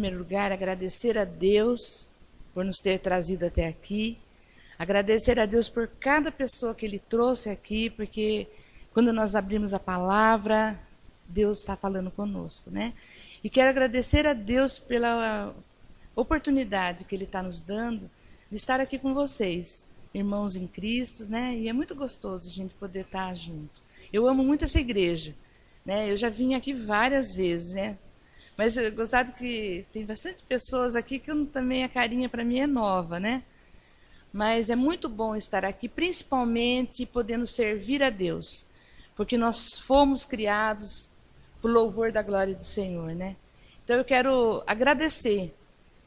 primeiro lugar, agradecer a Deus por nos ter trazido até aqui. Agradecer a Deus por cada pessoa que Ele trouxe aqui, porque quando nós abrimos a palavra, Deus está falando conosco, né? E quero agradecer a Deus pela oportunidade que Ele está nos dando de estar aqui com vocês, irmãos em Cristo, né? E é muito gostoso a gente poder estar junto. Eu amo muito essa igreja, né? Eu já vim aqui várias vezes, né? Mas eu gostado que tem bastante pessoas aqui que também a carinha para mim é nova, né? Mas é muito bom estar aqui, principalmente podendo servir a Deus, porque nós fomos criados por louvor da glória do Senhor, né? Então eu quero agradecer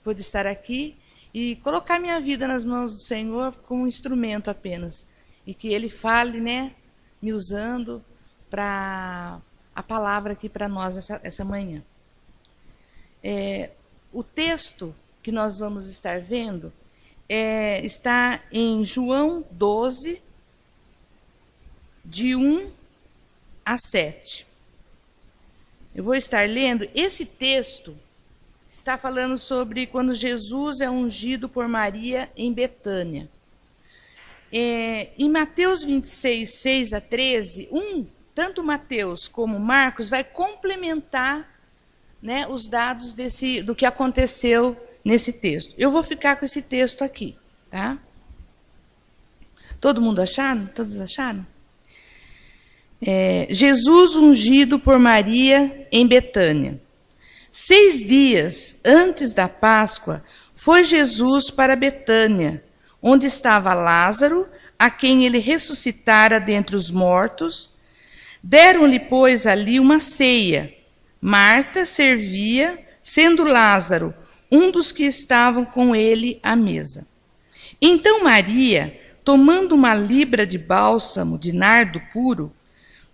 por estar aqui e colocar minha vida nas mãos do Senhor como um instrumento apenas, e que Ele fale, né, me usando para a palavra aqui para nós essa manhã. O texto que nós vamos estar vendo está em João 12, de 1 a 7. Eu vou estar lendo. Esse texto está falando sobre quando Jesus é ungido por Maria em Betânia. Em Mateus 26, 6 a 13, tanto Mateus como Marcos vai complementar, né, os dados do que aconteceu nesse texto. Eu vou ficar com esse texto aqui, tá? Todo mundo acharam? Todos acharam? Jesus ungido por Maria em Betânia. 6 dias antes da Páscoa, foi Jesus para Betânia, onde estava Lázaro, a quem ele ressuscitara dentre os mortos. Deram-lhe, pois, ali uma ceia. Marta servia, sendo Lázaro um dos que estavam com ele à mesa. Então Maria, tomando uma libra de bálsamo de nardo puro,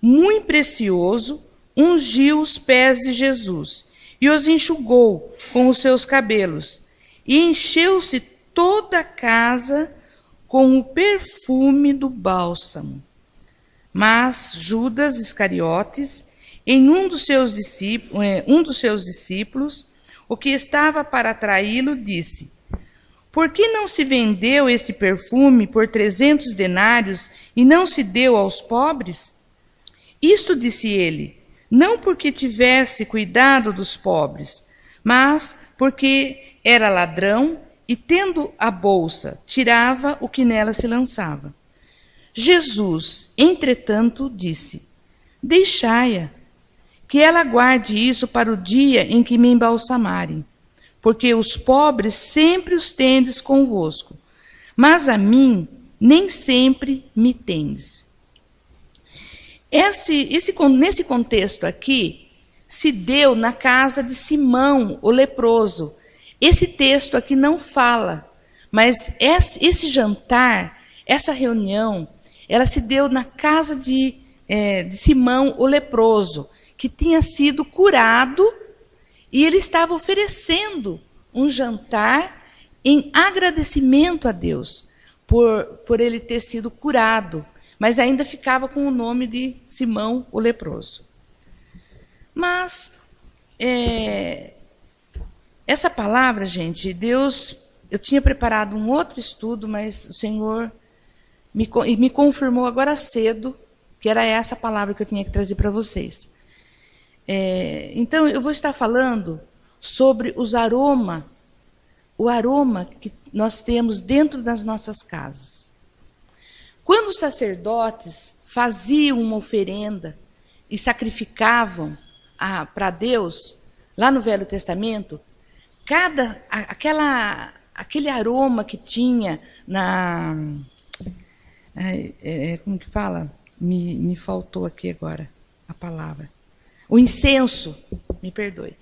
muito precioso, ungiu os pés de Jesus e os enxugou com os seus cabelos, e encheu-se toda a casa com o perfume do bálsamo. Mas Judas Iscariotes, um dos seus discípulos, o que estava para traí-lo, disse: por que não se vendeu este perfume por 300 denários e não se deu aos pobres? Isto disse ele, não porque tivesse cuidado dos pobres, mas porque era ladrão e, tendo a bolsa, tirava o que nela se lançava. Jesus, entretanto, disse: deixai-a, que ela guarde isso para o dia em que me embalsamarem, porque os pobres sempre os tendes convosco, mas a mim nem sempre me tendes. Nesse contexto aqui, se deu na casa de Simão, o leproso. Esse texto aqui não fala, mas esse jantar, essa reunião, ela se deu na casa de Simão, o leproso, que tinha sido curado, e ele estava oferecendo um jantar em agradecimento a Deus por ele ter sido curado, mas ainda ficava com o nome de Simão, o leproso. Mas essa palavra, gente, Deus, eu tinha preparado um outro estudo, mas o Senhor me confirmou agora cedo que era essa palavra que eu tinha que trazer para vocês. Então, eu vou estar falando sobre o aroma que nós temos dentro das nossas casas. Quando os sacerdotes faziam uma oferenda e sacrificavam para Deus, lá no Velho Testamento, aquele aroma que tinha como que fala? Me faltou aqui agora a palavra. O incenso, me perdoe.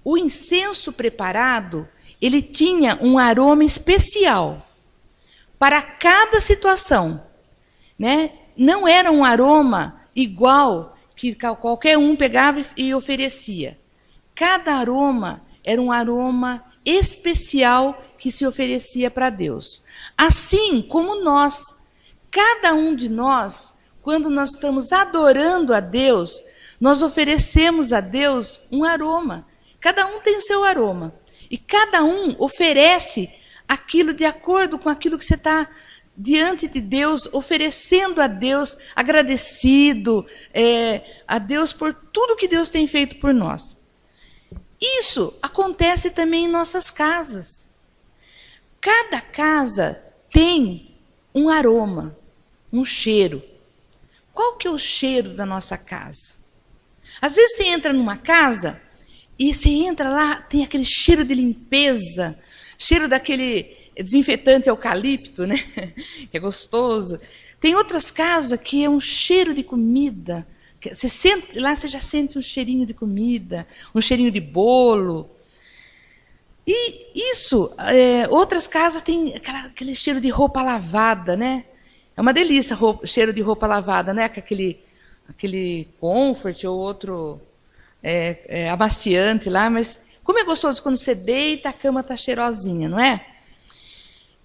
O incenso preparado, ele tinha um aroma especial para cada situação, né? Não era um aroma igual que qualquer um pegava e oferecia. Cada aroma era um aroma especial que se oferecia para Deus. Assim como nós, cada um de nós, quando nós estamos adorando a Deus, nós oferecemos a Deus um aroma. Cada um tem o seu aroma. E cada um oferece aquilo de acordo com aquilo que você está diante de Deus, oferecendo a Deus, agradecido a Deus por tudo que Deus tem feito por nós. Isso acontece também em nossas casas. Cada casa tem um aroma, um cheiro. Qual que é o cheiro da nossa casa? Às vezes você entra numa casa e você entra lá, tem aquele cheiro de limpeza, cheiro daquele desinfetante eucalipto, né? Que é gostoso. Tem outras casas que é um cheiro de comida. Você sente, lá você já sente um cheirinho de comida, um cheirinho de bolo. E isso, outras casas têm aquele cheiro de roupa lavada, né? É uma delícia cheiro de roupa lavada, né? Com aquele Comfort ou outro amaciante lá, mas como é gostoso quando você deita, a cama está cheirosinha, não é?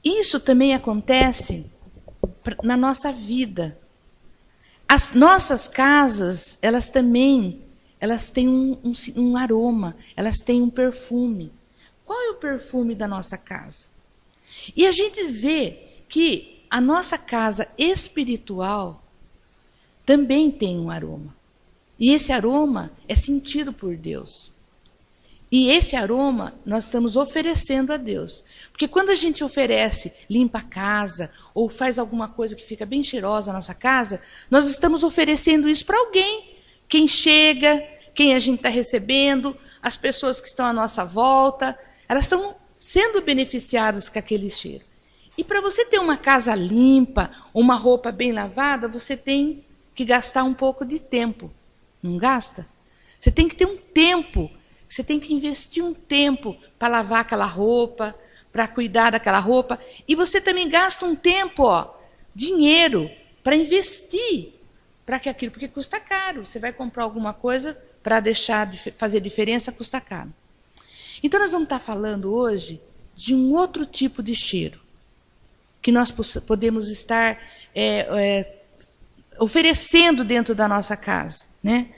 Isso também acontece na nossa vida. As nossas casas, elas têm um aroma, elas têm um perfume. Qual é o perfume da nossa casa? E a gente vê que a nossa casa espiritual também tem um aroma. E esse aroma é sentido por Deus. E esse aroma nós estamos oferecendo a Deus. Porque quando a gente oferece, limpa a casa, ou faz alguma coisa que fica bem cheirosa na nossa casa, nós estamos oferecendo isso para alguém. Quem chega, quem a gente está recebendo, as pessoas que estão à nossa volta, elas estão sendo beneficiadas com aquele cheiro. E para você ter uma casa limpa, uma roupa bem lavada, você tem que gastar um pouco de tempo. Não gasta? Você tem que ter um tempo. Você tem que investir um tempo para lavar aquela roupa, para cuidar daquela roupa. E você também gasta um tempo, dinheiro, para investir para que aquilo, porque custa caro. Você vai comprar alguma coisa para deixar de fazer diferença, custa caro. Então nós vamos estar falando hoje de um outro tipo de cheiro que nós podemos estar oferecendo dentro da nossa casa, né?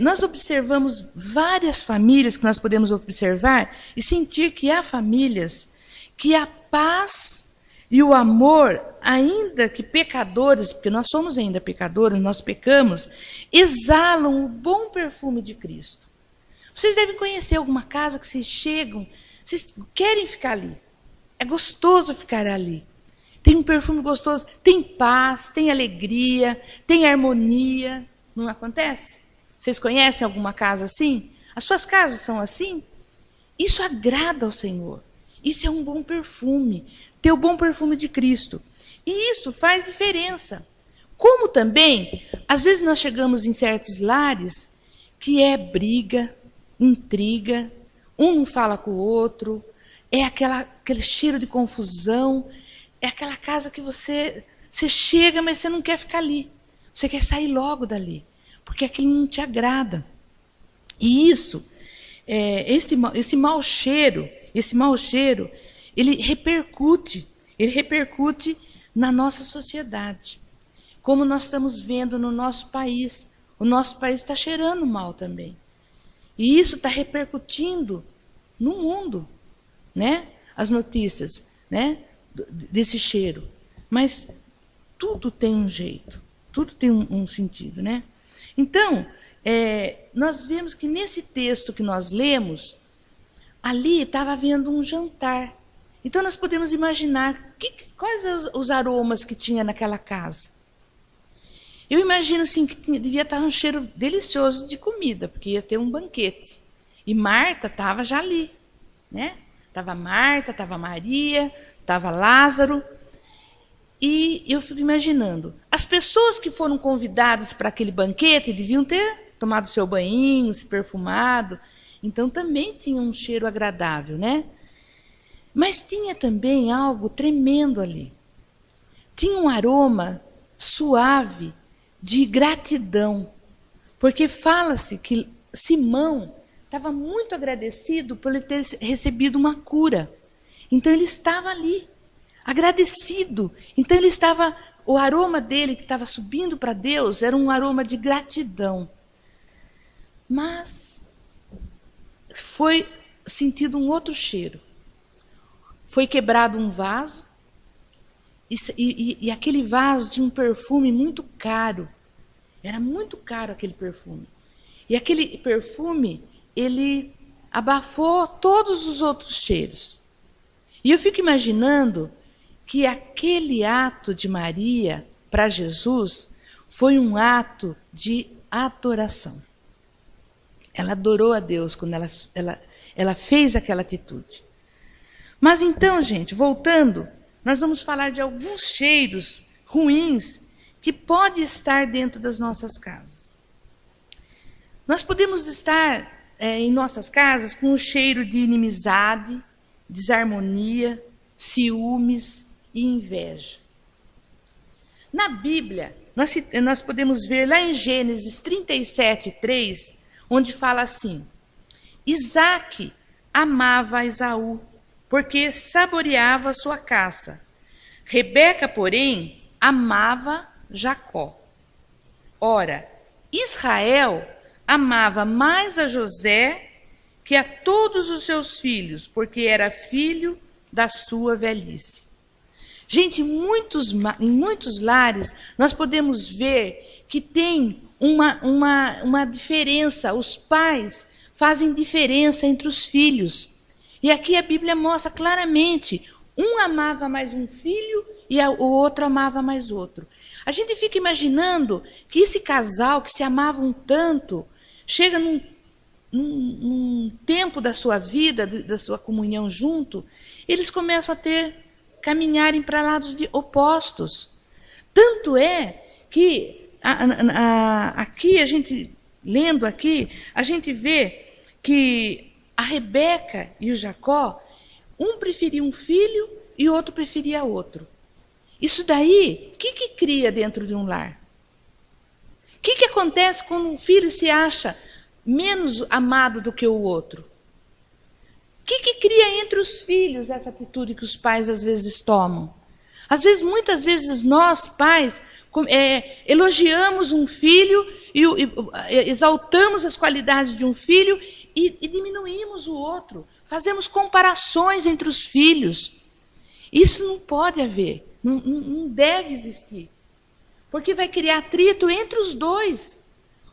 Nós observamos várias famílias que nós podemos observar e sentir que há famílias que a paz e o amor, ainda que pecadores, porque nós somos ainda pecadores, nós pecamos, exalam o bom perfume de Cristo. Vocês devem conhecer alguma casa que vocês chegam, vocês querem ficar ali. É gostoso ficar ali. Tem um perfume gostoso, tem paz, tem alegria, tem harmonia. Não acontece? Vocês conhecem alguma casa assim? As suas casas são assim? Isso agrada ao Senhor. Isso é um bom perfume. Ter o bom perfume de Cristo. E isso faz diferença. Como também, às vezes nós chegamos em certos lares que é briga, intriga, um não fala com o outro, é aquele cheiro de confusão, é aquela casa que você chega, mas você não quer ficar ali. Você quer sair logo dali, porque aquilo não te agrada. E isso, esse mau cheiro, ele repercute na nossa sociedade. Como nós estamos vendo no nosso país. O nosso país está cheirando mal também. E isso está repercutindo no mundo, né? As notícias, né? Desse cheiro. Mas tudo tem um jeito, tudo tem um sentido, né? Então, nós vemos que nesse texto que nós lemos, ali estava havendo um jantar. Então nós podemos imaginar quais os aromas que tinha naquela casa. Eu imagino assim que devia estar um cheiro delicioso de comida, porque ia ter um banquete. E Marta estava já ali, né? Estava Marta, estava Maria, estava Lázaro. E eu fico imaginando, as pessoas que foram convidadas para aquele banquete deviam ter tomado seu banho, se perfumado. Então também tinha um cheiro agradável, né? Mas tinha também algo tremendo ali. Tinha um aroma suave de gratidão, porque fala-se que Simão estava muito agradecido por ele ter recebido uma cura. Então ele estava ali, agradecido. Então o aroma dele que estava subindo para Deus era um aroma de gratidão. Mas sentido um outro cheiro. Foi quebrado um vaso, e aquele vaso tinha um perfume muito caro. Era muito caro aquele perfume. E aquele perfume, ele abafou todos os outros cheiros. E eu fico imaginando que aquele ato de Maria para Jesus foi um ato de adoração. Ela adorou a Deus quando ela fez aquela atitude. Mas então, gente, voltando, nós vamos falar de alguns cheiros ruins que podem estar dentro das nossas casas. Nós podemos estar em nossas casas com um cheiro de inimizade, desarmonia, ciúmes e inveja. Na Bíblia, nós podemos ver lá em Gênesis 37:3, onde fala assim: Isaque amava Esaú, porque saboreava sua caça. Rebeca, porém, amava Jacó. Ora, Israel amava mais a José que a todos os seus filhos, porque era filho da sua velhice. Gente, em muitos lares, nós podemos ver que tem uma diferença. Os pais fazem diferença entre os filhos. E aqui a Bíblia mostra claramente, um amava mais um filho e o outro amava mais outro. A gente fica imaginando que esse casal que se amavam tanto, chega num tempo da sua vida, da sua comunhão junto, eles começam a caminharem para lados opostos. Tanto é que, aqui a gente, lendo aqui, a gente vê que a Rebeca e o Jacó, um preferia um filho e o outro preferia outro. Isso daí, o que cria dentro de um lar? O que acontece quando um filho se acha menos amado do que o outro? O que cria entre os filhos essa atitude que os pais às vezes tomam? Às vezes, muitas vezes, nós, pais, elogiamos um filho e exaltamos as qualidades de um filho e diminuímos o outro. Fazemos comparações entre os filhos. Isso não pode haver, não deve existir. Porque vai criar atrito entre os dois.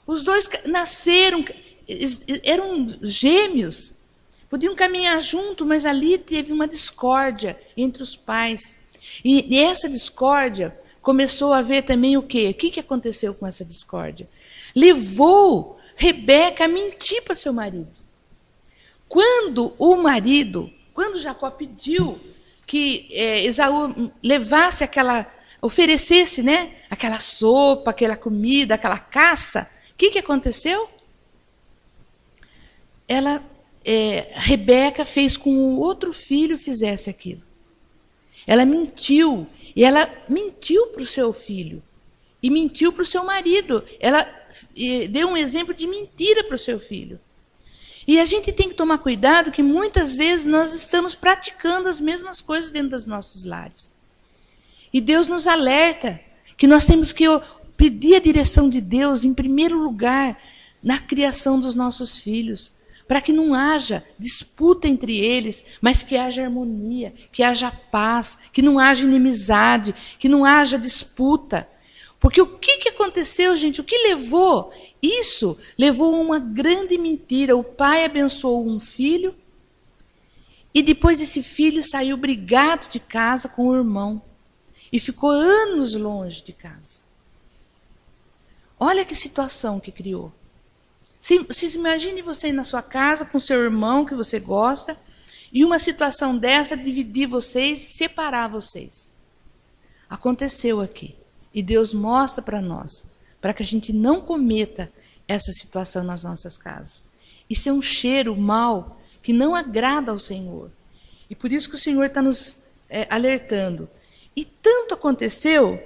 Os dois nasceram, eram gêmeos, podiam caminhar junto, mas ali teve uma discórdia entre os pais. E essa discórdia começou a haver também o quê? O que aconteceu com essa discórdia? Levou Rebeca a mentir para seu marido. Quando Jacó pediu que Esaú levasse oferecesse, né, aquela sopa, aquela comida, aquela caça, o que aconteceu? Rebeca fez com que o outro filho fizesse aquilo. Ela mentiu, e ela mentiu para o seu filho, e mentiu para o seu marido. Ela deu um exemplo de mentira para o seu filho. E a gente tem que tomar cuidado que muitas vezes nós estamos praticando as mesmas coisas dentro dos nossos lares. E Deus nos alerta que nós temos que pedir a direção de Deus em primeiro lugar na criação dos nossos filhos, para que não haja disputa entre eles, mas que haja harmonia, que haja paz, que não haja inimizade, que não haja disputa. Porque o que aconteceu, gente? O que levou? Isso levou a uma grande mentira. O pai abençoou um filho e depois esse filho saiu brigado de casa com o irmão e ficou anos longe de casa. Olha que situação que criou. Vocês imaginem você na sua casa com seu irmão que você gosta e uma situação dessa dividir vocês, separar vocês. Aconteceu aqui. E Deus mostra para nós, para que a gente não cometa essa situação nas nossas casas. Isso é um cheiro mau que não agrada ao Senhor. E por isso que o Senhor está nos alertando. E tanto aconteceu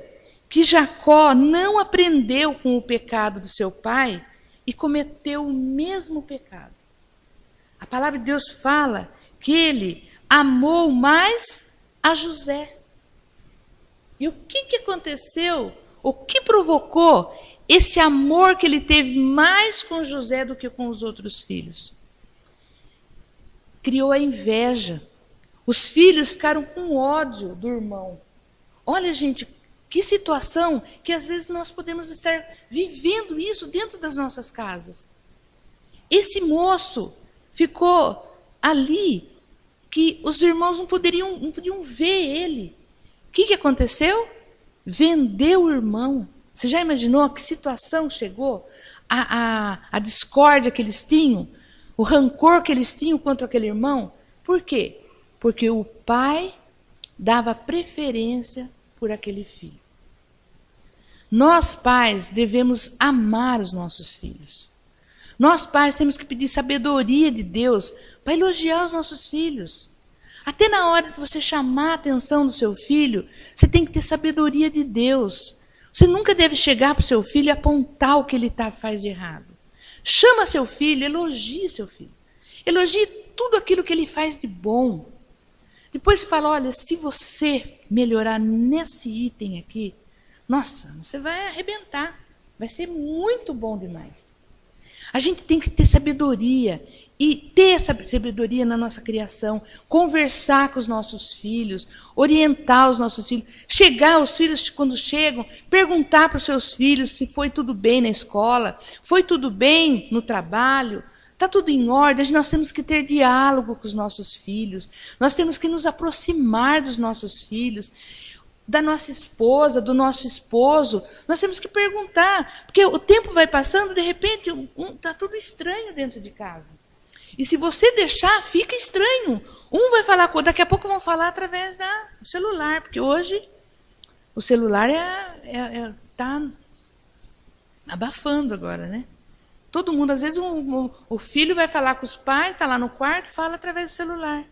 que Jacó não aprendeu com o pecado do seu pai e cometeu o mesmo pecado. A palavra de Deus fala que ele amou mais a José. E o que aconteceu? O que provocou esse amor que ele teve mais com José do que com os outros filhos? criou a inveja. Os filhos ficaram com ódio do irmão. Olha, gente, que situação que às vezes nós podemos estar vivendo isso dentro das nossas casas. Esse moço ficou ali, que os irmãos não podiam ver ele. O que aconteceu? Vendeu o irmão. Você já imaginou que situação chegou? A discórdia que eles tinham, o rancor que eles tinham contra aquele irmão. Por quê? Porque o pai dava preferência por aquele filho. Nós, pais, devemos amar os nossos filhos. Nós, pais, temos que pedir sabedoria de Deus para elogiar os nossos filhos. Até na hora de você chamar a atenção do seu filho, você tem que ter sabedoria de Deus. Você nunca deve chegar para o seu filho e apontar o que ele faz de errado. Chama seu filho, elogie seu filho. Elogie tudo aquilo que ele faz de bom. Depois você fala, olha, se você melhorar nesse item aqui, nossa, você vai arrebentar. Vai ser muito bom demais. A gente tem que ter sabedoria. E ter essa sabedoria na nossa criação. Conversar com os nossos filhos. Orientar os nossos filhos. Chegar aos filhos quando chegam. Perguntar para os seus filhos se foi tudo bem na escola. Foi tudo bem no trabalho. Está tudo em ordem. Nós temos que ter diálogo com os nossos filhos. Nós temos que nos aproximar dos nossos filhos. Da nossa esposa, do nosso esposo, nós temos que perguntar, porque o tempo vai passando, de repente, está tudo estranho dentro de casa. E se você deixar, fica estranho. Um vai falar, daqui a pouco vão falar através do celular, porque hoje o celular está abafando agora, né? Todo mundo, às vezes, o filho vai falar com os pais, está lá no quarto, fala através do celular.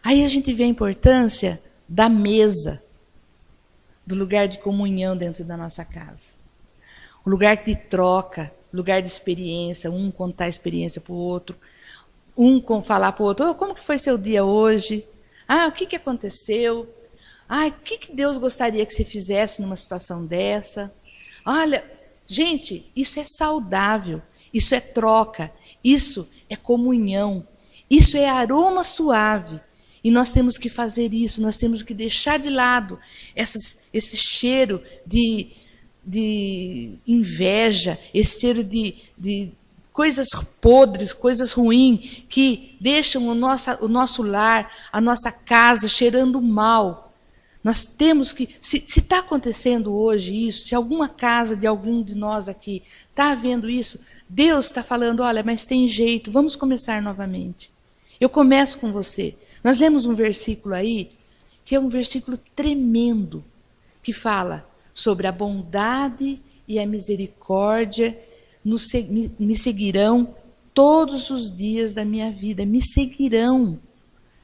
Aí a gente vê a importância da mesa, do lugar de comunhão dentro da nossa casa. O lugar de troca, lugar de experiência, um contar a experiência para o outro, falar para o outro, como que foi seu dia hoje? O que aconteceu? O que Deus gostaria que você fizesse numa situação dessa? Olha, gente, isso é saudável, isso é troca, isso é comunhão, isso é aroma suave. E nós temos que fazer isso, nós temos que deixar de lado esse cheiro de inveja, esse cheiro de coisas podres, coisas ruins, que deixam o nosso lar, a nossa casa cheirando mal. Nós temos que, se está acontecendo hoje isso, se alguma casa de algum de nós aqui está vendo isso, Deus está falando, olha, mas tem jeito, vamos começar novamente. Eu começo com você. Nós lemos um versículo aí, que é um versículo tremendo, que fala sobre a bondade e a misericórdia me seguirão todos os dias da minha vida. Me seguirão.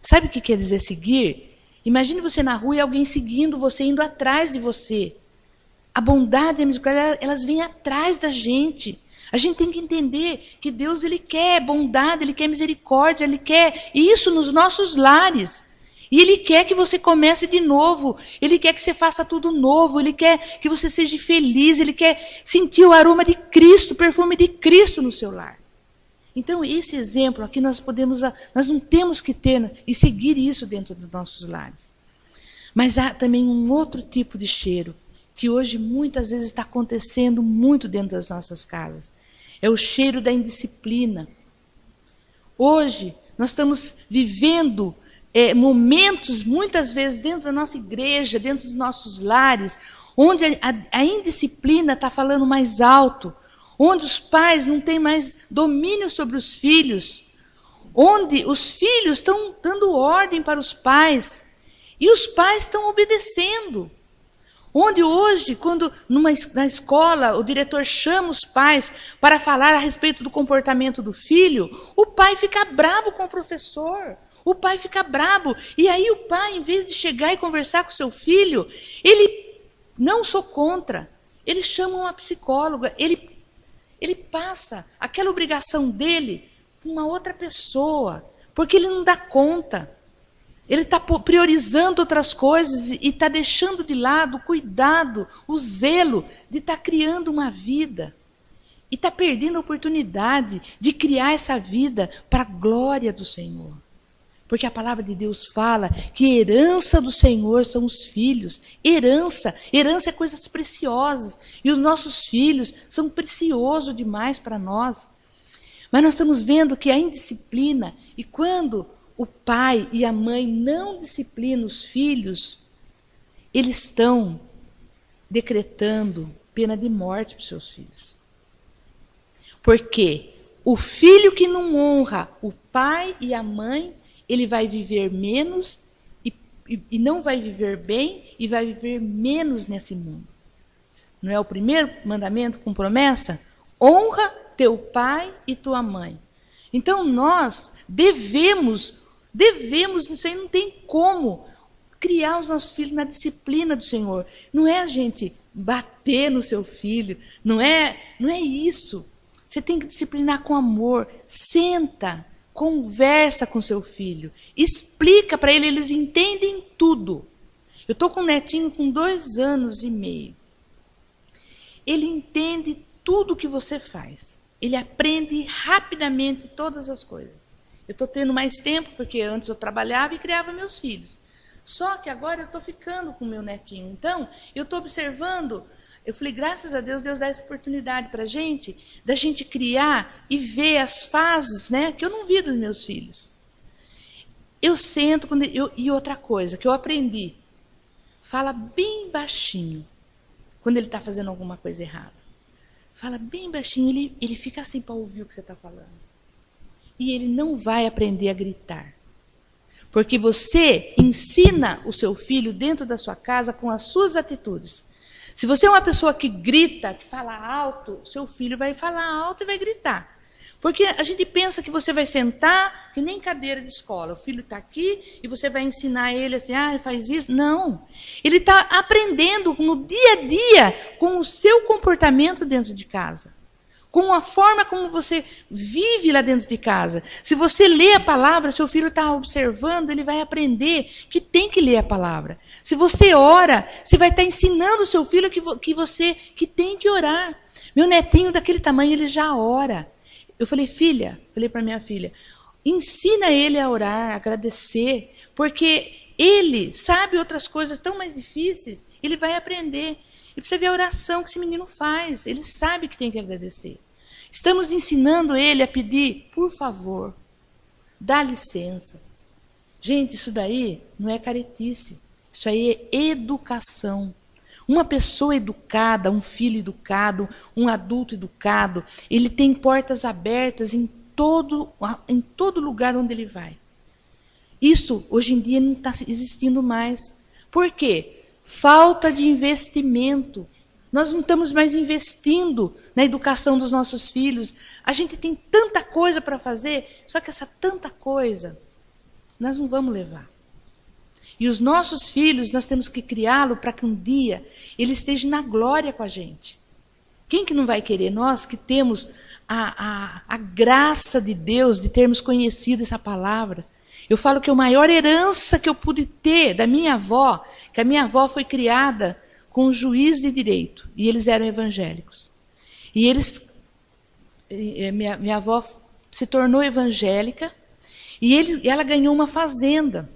Sabe o que quer dizer seguir? Imagine você na rua e alguém seguindo você, indo atrás de você. A bondade e a misericórdia, elas vêm atrás da gente. A gente tem que entender que Deus, Ele quer bondade, Ele quer misericórdia, Ele quer isso nos nossos lares. E Ele quer que você comece de novo, Ele quer que você faça tudo novo, Ele quer que você seja feliz, Ele quer sentir o aroma de Cristo, o perfume de Cristo no seu lar. Então, esse exemplo aqui nós não temos que ter e seguir isso dentro dos nossos lares. Mas há também um outro tipo de cheiro, que hoje muitas vezes está acontecendo muito dentro das nossas casas. É o cheiro da indisciplina. Hoje, nós estamos vivendo momentos, muitas vezes, dentro da nossa igreja, dentro dos nossos lares, onde a indisciplina está falando mais alto, onde os pais não têm mais domínio sobre os filhos, onde os filhos estão dando ordem para os pais, e os pais estão obedecendo. Onde hoje, quando na escola o diretor chama os pais para falar a respeito do comportamento do filho, o pai fica bravo com o professor, o pai fica bravo. E aí o pai, em vez de chegar e conversar com o seu filho, ele, não sou contra, ele chama uma psicóloga, ele passa aquela obrigação dele para uma outra pessoa, porque ele não dá conta. Ele está priorizando outras coisas e está deixando de lado o cuidado, o zelo de estar criando uma vida. E está perdendo a oportunidade de criar essa vida para a glória do Senhor. Porque a palavra de Deus fala que herança do Senhor são os filhos. Herança é coisas preciosas. E os nossos filhos são preciosos demais para nós. Mas nós estamos vendo que a indisciplina, e quando o pai e a mãe não disciplinam os filhos, eles estão decretando pena de morte para os seus filhos. Porque o filho que não honra o pai e a mãe, ele vai viver menos e não vai viver bem e vai viver menos nesse mundo. Não é o primeiro mandamento com promessa? Honra teu pai e tua mãe. Então nós devemos, isso aí não tem como, criar os nossos filhos na disciplina do Senhor. Não é a gente bater no seu filho, não é isso. Você tem que disciplinar com amor. Senta, conversa com seu filho, explica para ele, eles entendem tudo. Eu estou com um netinho com 2 anos e meio. Ele entende tudo que você faz. Ele aprende rapidamente todas as coisas. Eu estou tendo mais tempo, porque antes eu trabalhava e criava meus filhos. Só que agora eu estou ficando com o meu netinho. Então, eu estou observando. Eu falei, graças a Deus, Deus dá essa oportunidade para a gente, da gente criar e ver as fases, né, que eu não vi dos meus filhos. Eu sento, e outra coisa que eu aprendi, fala bem baixinho, quando ele está fazendo alguma coisa errada. Fala bem baixinho, ele fica assim para ouvir o que você está falando. E ele não vai aprender a gritar. Porque você ensina o seu filho dentro da sua casa com as suas atitudes. Se você é uma pessoa que grita, que fala alto, seu filho vai falar alto e vai gritar. Porque a gente pensa que você vai sentar, que nem cadeira de escola. O filho está aqui e você vai ensinar ele assim, faz isso. Não. Ele está aprendendo no dia a dia com o seu comportamento dentro de casa. Com a forma como você vive lá dentro de casa. Se você lê a palavra, seu filho está observando, ele vai aprender que tem que ler a palavra. Se você ora, você vai estar ensinando o seu filho que tem que orar. Meu netinho daquele tamanho, ele já ora. Eu falei, falei para minha filha, ensina ele a orar, a agradecer, porque ele sabe outras coisas tão mais difíceis, ele vai aprender. E precisa ver a oração que esse menino faz, ele sabe que tem que agradecer. Estamos ensinando ele a pedir, por favor, dá licença. Gente, isso daí não é caretice, isso aí é educação. Uma pessoa educada, um filho educado, um adulto educado, ele tem portas abertas em todo lugar onde ele vai. Isso, hoje em dia, não está existindo mais. Por quê? Falta de investimento. Nós não estamos mais investindo na educação dos nossos filhos. A gente tem tanta coisa para fazer, só que essa tanta coisa nós não vamos levar. E os nossos filhos, nós temos que criá-lo para que um dia ele esteja na glória com a gente. Quem que não vai querer? Nós que temos a graça de Deus, de termos conhecido essa palavra. Eu falo que a maior herança que eu pude ter da minha avó, que a minha avó foi criada com um juiz de direito, e eles eram evangélicos. E minha avó se tornou evangélica, e ela ganhou uma fazenda,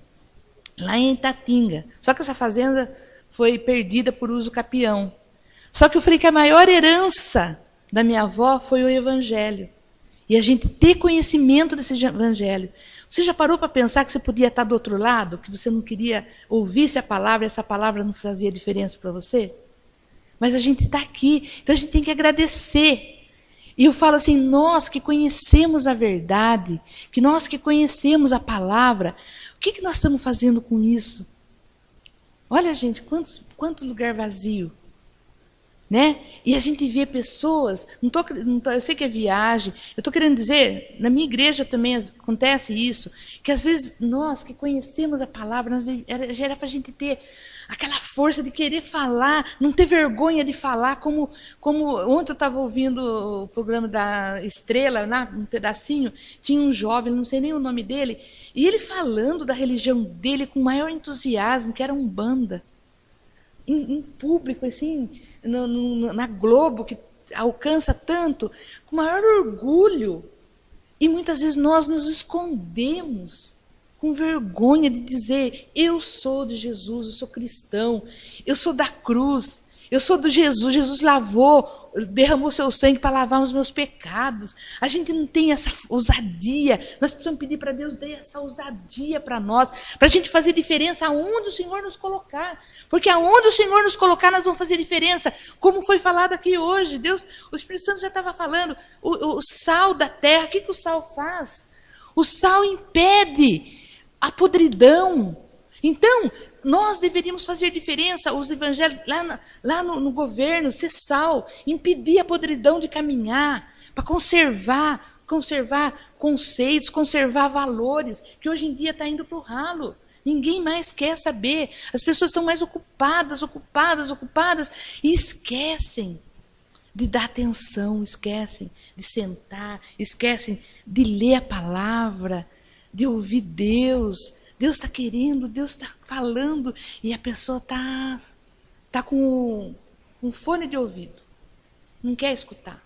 lá em Itatinga. Só que essa fazenda foi perdida por uso capião. Só que eu falei que a maior herança da minha avó foi o evangelho. E a gente ter conhecimento desse evangelho. Você já parou para pensar que você podia estar do outro lado? Que você não queria ouvir essa palavra, essa palavra não fazia diferença para você? Mas a gente está aqui, então a gente tem que agradecer. E eu falo assim, nós que conhecemos a verdade, que nós que conhecemos a palavra, o que nós estamos fazendo com isso? Olha, gente, quanto lugar vazio. Né? E a gente vê pessoas, eu sei que é viagem, eu estou querendo dizer, na minha igreja também acontece isso, que às vezes nós que conhecemos a palavra, já era para a gente ter aquela força de querer falar, não ter vergonha de falar, como ontem eu estava ouvindo o programa da Estrela, um pedacinho, tinha um jovem, não sei nem o nome dele, e ele falando da religião dele com o maior entusiasmo, que era Umbanda, em público, assim, na Globo, que alcança tanto, com maior orgulho. E muitas vezes nós nos escondemos. com vergonha de dizer, eu sou de Jesus, eu sou cristão, eu sou da cruz, eu sou do Jesus, Jesus lavou, derramou seu sangue para lavar os meus pecados. A gente não tem essa ousadia, nós precisamos pedir para Deus dar essa ousadia para nós, para a gente fazer diferença aonde o Senhor nos colocar. Porque aonde o Senhor nos colocar, nós vamos fazer diferença. Como foi falado aqui hoje, Deus, o Espírito Santo já estava falando, o sal da terra, o que o sal faz? O sal impede a podridão. Então, nós deveríamos fazer diferença, os evangélicos, lá no governo, ser sal, impedir a podridão de caminhar, para conservar conceitos, conservar valores, que hoje em dia está indo para o ralo. Ninguém mais quer saber. As pessoas estão mais ocupadas, e esquecem de dar atenção, esquecem de sentar, esquecem de ler a palavra, de ouvir Deus. Deus está querendo, Deus está falando, e a pessoa tá com um fone de ouvido, não quer escutar.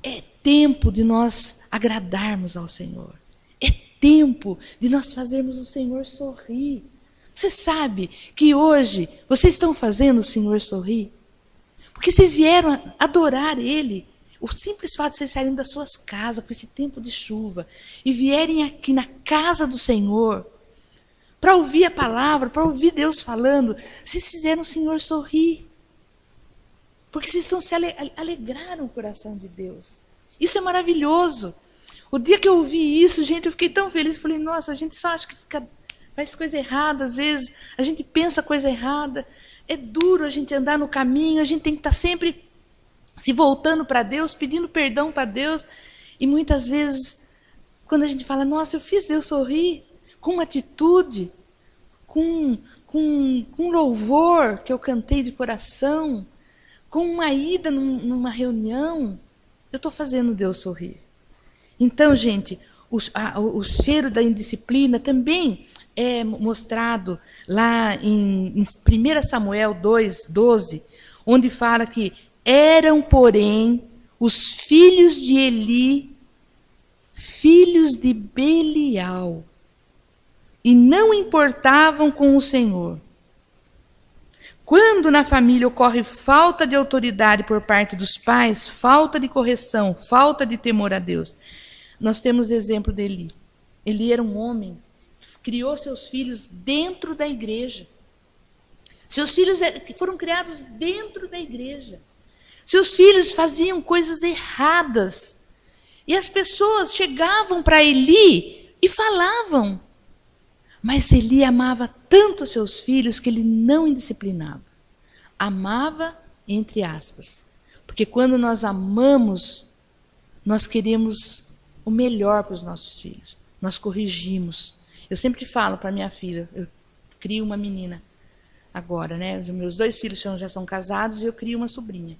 É tempo de nós agradarmos ao Senhor. É tempo de nós fazermos o Senhor sorrir. Você sabe que hoje vocês estão fazendo o Senhor sorrir? Porque vocês vieram adorar Ele. O simples fato de vocês saírem das suas casas com esse tempo de chuva e vierem aqui na casa do Senhor para ouvir a palavra, para ouvir Deus falando, vocês fizeram o Senhor sorrir. Porque vocês estão alegraram o coração de Deus. Isso é maravilhoso. O dia que eu ouvi isso, gente, eu fiquei tão feliz. Falei, nossa, a gente só acha que faz coisa errada às vezes. A gente pensa coisa errada. É duro a gente andar no caminho. A gente tem que estar sempre se voltando para Deus, pedindo perdão para Deus. E muitas vezes, quando a gente fala, nossa, eu fiz Deus sorrir, com uma atitude, com louvor que eu cantei de coração, com uma ida numa reunião, eu estou fazendo Deus sorrir. Então, gente, o cheiro da indisciplina também é mostrado lá em 1 Samuel 2:12, onde fala que eram, porém, os filhos de Eli, filhos de Belial, e não importavam com o Senhor. Quando na família ocorre falta de autoridade por parte dos pais, falta de correção, falta de temor a Deus, nós temos exemplo de Eli. Eli era um homem que criou seus filhos dentro da igreja. Seus filhos foram criados dentro da igreja. Seus filhos faziam coisas erradas. E as pessoas chegavam para Eli e falavam. Mas Eli amava tanto seus filhos que ele não indisciplinava. Amava, entre aspas. Porque quando nós amamos, nós queremos o melhor para os nossos filhos. Nós corrigimos. Eu sempre falo para minha filha, eu crio uma menina agora, né? Os meus 2 filhos já são casados e eu crio uma sobrinha.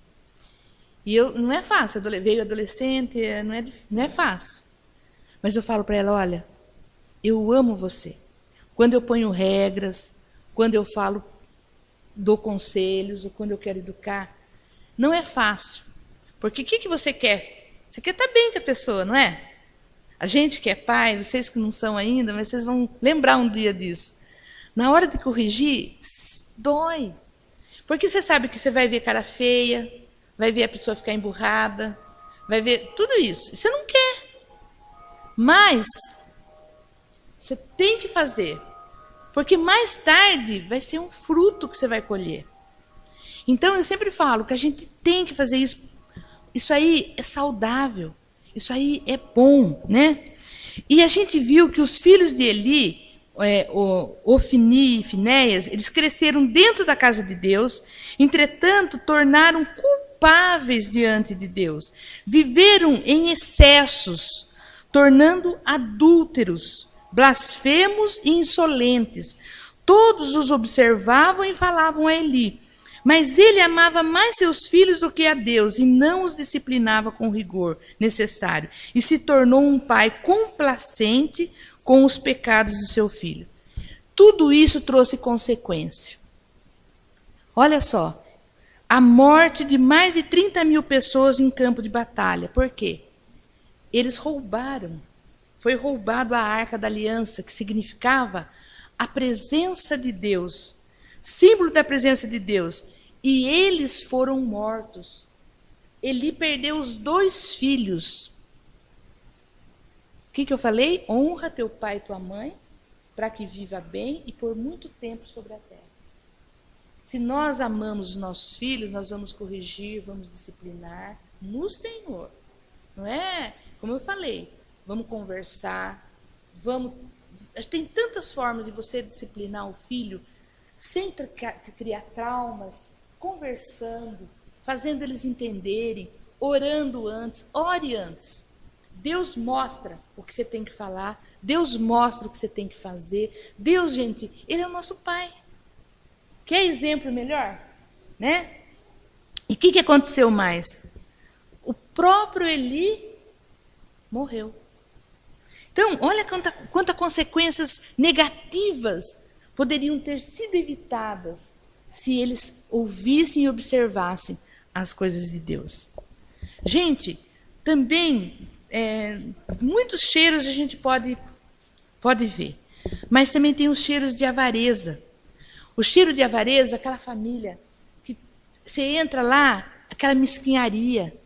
E não é fácil, veio adolescente, não é fácil. Mas eu falo para ela, olha, eu amo você. Quando eu ponho regras, quando eu falo, dou conselhos, ou quando eu quero educar, não é fácil. Porque o que você quer? Você quer estar bem com a pessoa, não é? A gente que é pai, vocês que não são ainda, mas vocês vão lembrar um dia disso. Na hora de corrigir, dói. Porque você sabe que você vai ver cara feia, vai ver a pessoa ficar emburrada, vai ver tudo isso. Você não quer. Mas você tem que fazer. Porque mais tarde vai ser um fruto que você vai colher. Então eu sempre falo que a gente tem que fazer isso. Isso aí é saudável. Isso aí é bom, né? E a gente viu que os filhos de Eli, Ofni e Finéias, eles cresceram dentro da casa de Deus, entretanto, tornaram culpáveis diante de Deus. Viveram em excessos, tornando adúlteros, blasfemos e insolentes. Todos os observavam e falavam a Eli. Mas ele amava mais seus filhos do que a Deus e não os disciplinava com o rigor necessário. E se tornou um pai complacente com os pecados de seu filho. Tudo isso trouxe consequência. Olha só, a morte de mais de 30 mil pessoas em campo de batalha. Por quê? Eles roubaram. foi roubado a Arca da Aliança, que significava a presença de Deus, símbolo da presença de Deus, e eles foram mortos. Eli perdeu os 2 filhos. O que eu falei? Honra teu pai e tua mãe, para que viva bem e por muito tempo sobre a terra. Se nós amamos os nossos filhos, nós vamos corrigir, vamos disciplinar no Senhor. Não é? Como eu falei, vamos conversar, tem tantas formas de você disciplinar o filho sem criar traumas, conversando, fazendo eles entenderem, orando antes, ore antes. Deus mostra o que você tem que falar, Deus mostra o que você tem que fazer. Deus, gente, Ele é o nosso Pai. Quer exemplo melhor? Né? E o que aconteceu mais? O próprio Eli morreu. Então, olha quantas consequências negativas poderiam ter sido evitadas se eles ouvissem e observassem as coisas de Deus. Gente, também, muitos cheiros a gente pode ver, mas também tem os cheiros de avareza. O cheiro de avareza, aquela família que você entra lá, aquela mesquinharia,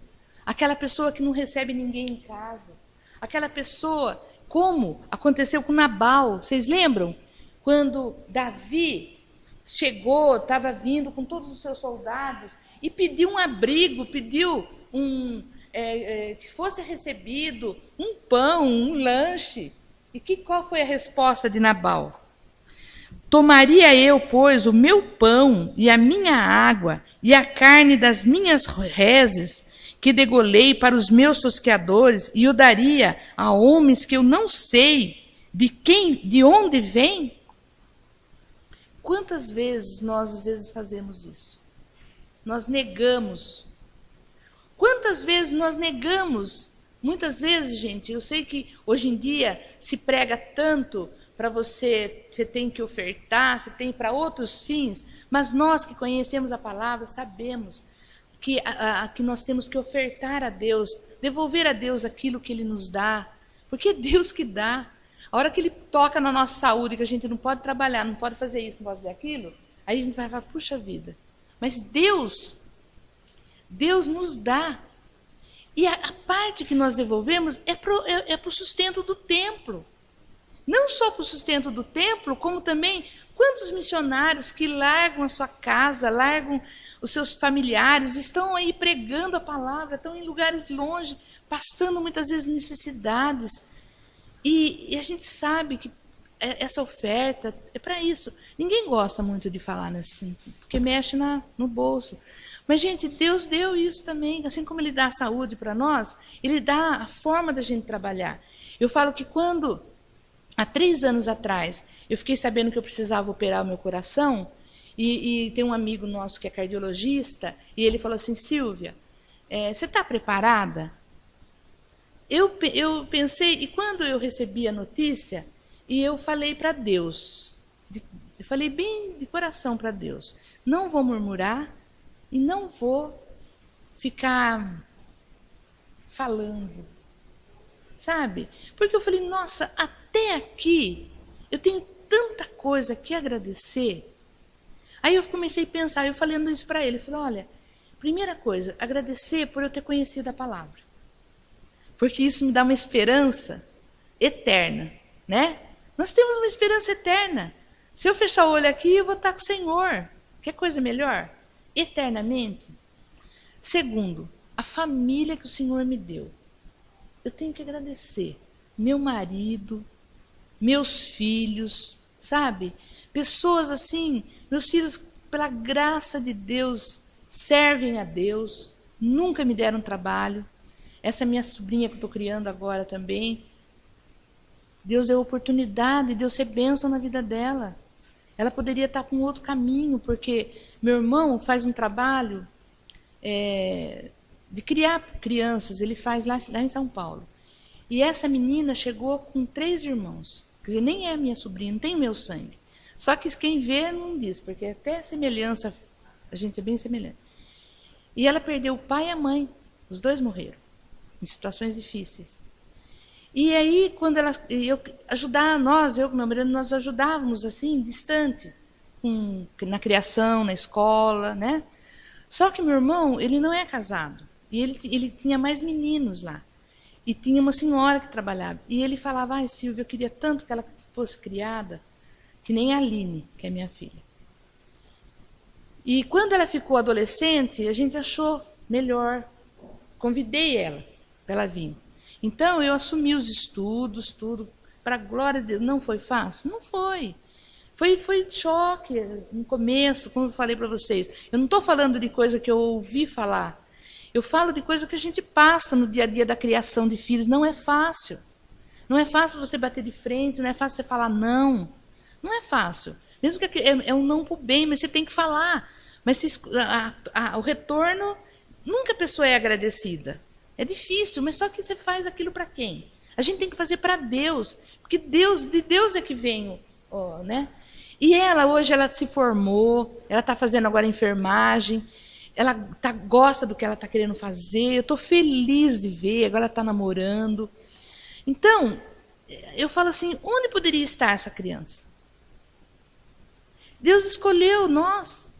aquela pessoa que não recebe ninguém em casa, aquela pessoa, como aconteceu com Nabal, vocês lembram? Quando Davi chegou, estava vindo com todos os seus soldados e pediu um abrigo, pediu que fosse recebido um pão, um lanche. E qual foi a resposta de Nabal? Tomaria eu, pois, o meu pão e a minha água e a carne das minhas reses que degolei para os meus tosqueadores e o daria a homens que eu não sei de onde vêm? Quantas vezes nós, às vezes, fazemos isso? Nós negamos. Quantas vezes nós negamos? Muitas vezes, gente, eu sei que hoje em dia se prega tanto para você tem que ofertar, você tem para outros fins, mas nós que conhecemos a palavra sabemos que nós temos que ofertar a Deus, devolver a Deus aquilo que Ele nos dá, porque é Deus que dá. A hora que Ele toca na nossa saúde, que a gente não pode trabalhar, não pode fazer isso, não pode fazer aquilo, aí a gente vai falar, puxa vida, mas Deus nos dá. E a parte que nós devolvemos é para o sustento do templo. Não só para o sustento do templo, como também quantos missionários que largam a sua casa, largam os seus familiares, estão aí pregando a palavra, estão em lugares longe, passando muitas vezes necessidades. E a gente sabe que essa oferta é para isso. Ninguém gosta muito de falar assim, porque mexe no bolso. Mas, gente, Deus deu isso também. Assim como Ele dá a saúde para nós, Ele dá a forma da gente trabalhar. Eu falo que quando, há 3 anos atrás, eu fiquei sabendo que eu precisava operar o meu coração, e tem um amigo nosso que é cardiologista, e ele falou assim, Silvia, você está preparada? Eu pensei, e quando eu recebi a notícia, e eu falei para Deus, eu falei bem de coração para Deus, não vou murmurar, e não vou ficar falando, sabe? Porque eu falei, nossa, até aqui eu tenho tanta coisa que agradecer. Aí eu comecei a pensar, eu falando isso para ele, eu falei, olha, primeira coisa, agradecer por eu ter conhecido a palavra. Porque isso me dá uma esperança eterna, né? Nós temos uma esperança eterna. Se eu fechar o olho aqui, eu vou estar com o Senhor. Quer coisa melhor? Eternamente. Segundo, a família que o Senhor me deu. Eu tenho que agradecer. Meu marido, meus filhos, sabe? Pessoas assim, meus filhos, pela graça de Deus, servem a Deus, nunca me deram trabalho. Essa minha sobrinha que eu estou criando agora também, Deus deu oportunidade de eu ser bênção na vida dela. Ela poderia estar com outro caminho, porque meu irmão faz um trabalho de criar crianças, ele faz lá em São Paulo. E essa menina chegou com 3 irmãos. Quer dizer, nem é minha sobrinha, não tem meu sangue. Só que quem vê não diz, porque até a semelhança, a gente é bem semelhante. E ela perdeu o pai e a mãe, os 2 morreram, em situações difíceis. E aí, quando eu com meu marido, nós ajudávamos assim, distante, na criação, na escola, né? Só que meu irmão, ele não é casado. E ele tinha mais meninos lá. E tinha uma senhora que trabalhava. E ele falava, ai, Silvia, eu queria tanto que ela fosse criada, que nem a Aline, que é minha filha. E quando ela ficou adolescente, a gente achou melhor. Convidei ela para ela vir. Então, eu assumi os estudos, tudo. Para a glória de Deus. Não foi fácil? Não foi. Foi choque no começo, como eu falei para vocês. Eu não estou falando de coisa que eu ouvi falar. Eu falo de coisa que a gente passa no dia a dia da criação de filhos. Não é fácil. Não é fácil você bater de frente, não é fácil você falar não. Não é fácil. Mesmo que é um não para o bem, mas você tem que falar. Mas o retorno, nunca a pessoa é agradecida. É difícil, mas só que você faz aquilo para quem? A gente tem que fazer para Deus. Porque de Deus é que vem né? E hoje ela se formou, ela está fazendo agora enfermagem, ela gosta do que ela está querendo fazer, eu estou feliz de ver, agora ela está namorando. Então, eu falo assim, onde poderia estar essa criança? Deus escolheu nós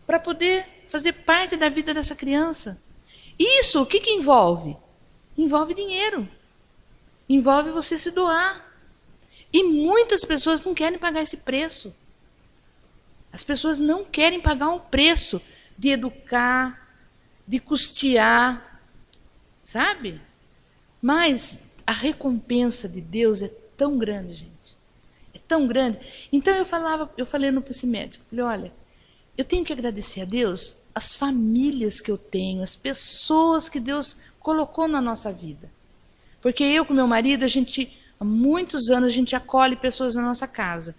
para poder fazer parte da vida dessa criança. Isso, o que envolve? Envolve dinheiro. Envolve você se doar. E muitas pessoas não querem pagar esse preço. As pessoas não querem pagar um preço de educar, de custear, sabe? Mas a recompensa de Deus é tão grande, gente. É tão grande. Então eu falei para esse médico, falei, olha, eu tenho que agradecer a Deus as famílias que eu tenho, as pessoas que Deus colocou na nossa vida. Porque eu com meu marido, há muitos anos a gente acolhe pessoas na nossa casa.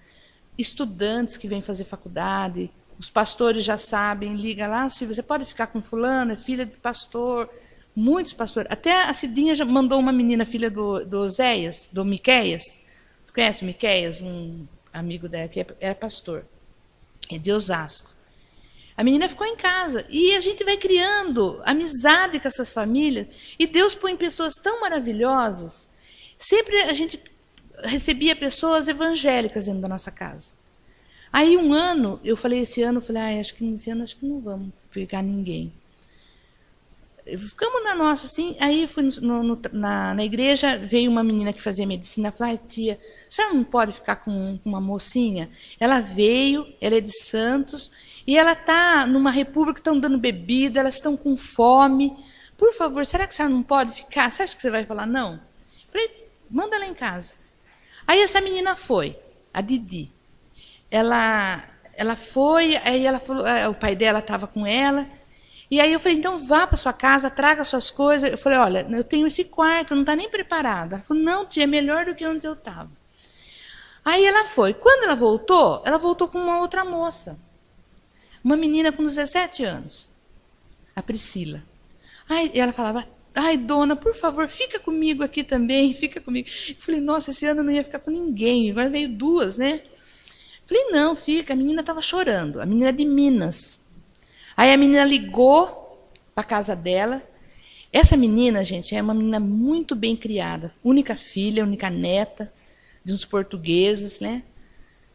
Estudantes que vêm fazer faculdade, os pastores já sabem, liga lá, se você pode ficar com fulano, é filha de pastor, muitos pastores. Até a Cidinha já mandou uma menina, filha do Oséias, do Miqueias. Você conhece o Miqueias? Um amigo dela que é pastor. É de Osasco. A menina ficou em casa. E a gente vai criando amizade com essas famílias. E Deus põe pessoas tão maravilhosas. Sempre a gente recebia pessoas evangélicas dentro da nossa casa. Aí um ano, esse ano, acho que esse ano acho que não vamos pegar ninguém. Ficamos na nossa, assim, aí fui na igreja, veio uma menina que fazia medicina, falou, tia, a senhora não pode ficar com uma mocinha? Ela veio, ela é de Santos, e ela está numa república, estão dando bebida, elas estão com fome. Por favor, será que a senhora não pode ficar? Você acha que você vai falar não? Falei, manda ela em casa. Aí essa menina foi, a Didi. Ela foi, aí ela falou, o pai dela estava com ela, e aí eu falei, então vá para sua casa, traga suas coisas. Eu falei, olha, eu tenho esse quarto, não está nem preparado. Ela falou, não, tia, é melhor do que onde eu estava. Aí ela foi. Quando ela voltou com uma outra moça. Uma menina com 17 anos. A Priscila. Aí ela falava, ai, dona, por favor, fica comigo aqui também, fica comigo. Eu falei, nossa, esse ano eu não ia ficar com ninguém, agora veio duas, né? Falei, não, fica. A menina estava chorando, a menina é de Minas. Aí a menina ligou para a casa dela. Essa menina, gente, é uma menina muito bem criada. Única filha, única neta de uns portugueses, né?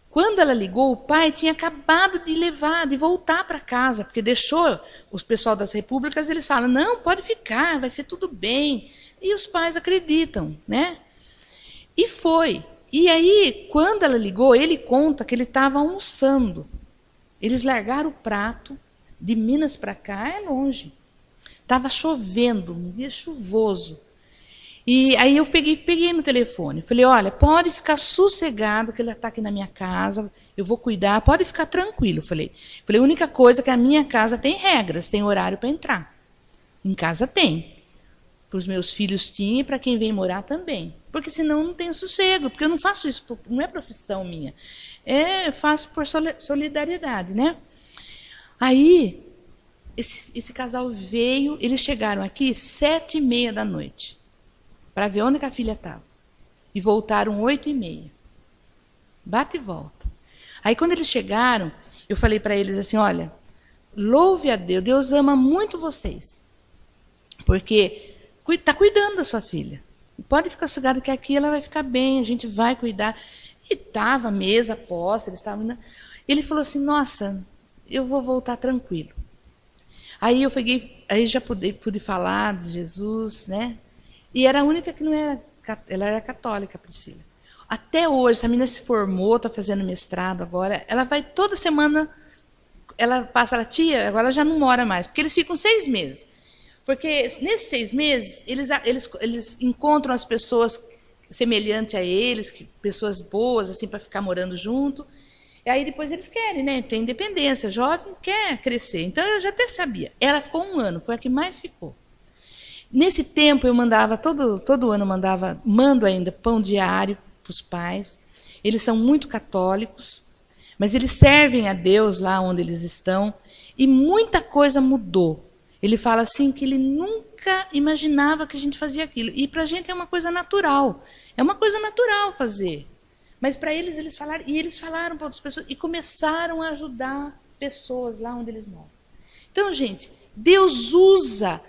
Quando ela ligou, o pai tinha acabado de voltar para casa, porque deixou os pessoal das repúblicas, eles falam, não, pode ficar, vai ser tudo bem. E os pais acreditam, né? E foi. E aí, quando ela ligou, ele conta que ele estava almoçando. Eles largaram o prato, de Minas para cá é longe. Estava chovendo, um dia chuvoso. E aí eu peguei no telefone. Falei, olha, pode ficar sossegado que ele está aqui na minha casa, eu vou cuidar, pode ficar tranquilo. Falei, a única coisa é que a minha casa tem regras, tem horário para entrar. Em casa tem. Para os meus filhos tinha e para quem vem morar também. Porque senão não tenho sossego, porque eu não faço isso, não é profissão minha. Eu faço por solidariedade, né? Aí, esse casal veio, eles chegaram aqui 7h30 da noite, para ver onde que a filha estava. E voltaram 8h30. Bate e volta. Aí, quando eles chegaram, eu falei para eles assim, olha, louve a Deus, Deus ama muito vocês. Porque está cuidando da sua filha. Pode ficar sossegado que aqui ela vai ficar bem, a gente vai cuidar. E estava a mesa posta, eles estavam... Ele falou assim, nossa, eu vou voltar tranquilo. Aí eu peguei, aí já pude falar de Jesus, né? E era a única que não era, ela era católica, a Priscila. Até hoje, essa menina se formou, está fazendo mestrado agora, ela vai toda semana, ela passa, ela, tia, agora ela já não mora mais, porque eles ficam 6 meses. Porque nesses 6 meses, eles encontram as pessoas semelhantes a eles, pessoas boas, assim, para ficar morando junto. E aí depois eles querem, né? Tem independência, jovem quer crescer. Então eu já até sabia. Ela ficou 1 ano, foi a que mais ficou. Nesse tempo eu mandava, todo ano mando ainda pão diário para os pais. Eles são muito católicos, mas eles servem a Deus lá onde eles estão. E muita coisa mudou. Ele fala assim que ele nunca imaginava que a gente fazia aquilo. E para a gente é uma coisa natural. É uma coisa natural fazer. Mas para eles, eles falaram para outras pessoas e começaram a ajudar pessoas lá onde eles moram. Então, gente, Deus usa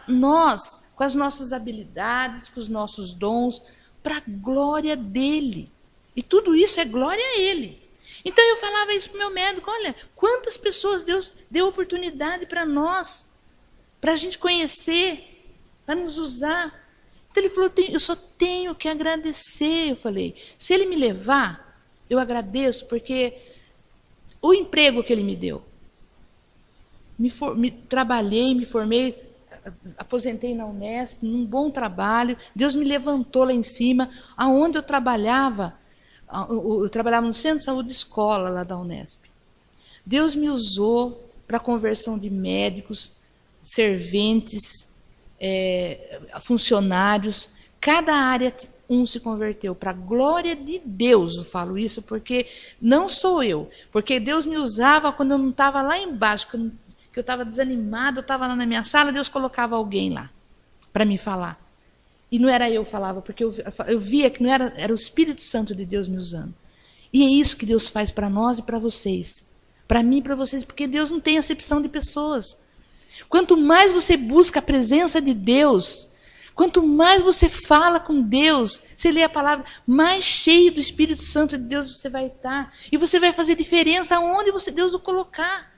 nós, com as nossas habilidades, com os nossos dons, para a glória dele. E tudo isso é glória a ele. Então eu falava isso para o meu médico, olha, quantas pessoas Deus deu oportunidade para nós, para a gente conhecer, para nos usar. Então ele falou, eu só tenho que agradecer. Eu falei, se ele me levar, eu agradeço, porque o emprego que ele me deu, trabalhei, me formei, aposentei na Unesp, num bom trabalho, Deus me levantou lá em cima, aonde eu trabalhava no Centro de Saúde Escola, lá da Unesp. Deus me usou para a conversão de médicos, serventes, funcionários, cada área se converteu, para a glória de Deus. Eu falo isso porque não sou eu, porque Deus me usava quando eu não estava lá embaixo, que eu estava desanimado, eu estava lá na minha sala, Deus colocava alguém lá para me falar. E não era eu que falava, porque eu via que não era o Espírito Santo de Deus me usando. E é isso que Deus faz para nós e para vocês, para mim e para vocês, porque Deus não tem acepção de pessoas. Quanto mais você busca a presença de Deus, quanto mais você fala com Deus, você lê a palavra, mais cheio do Espírito Santo de Deus você vai estar. E você vai fazer diferença aonde Deus o colocar.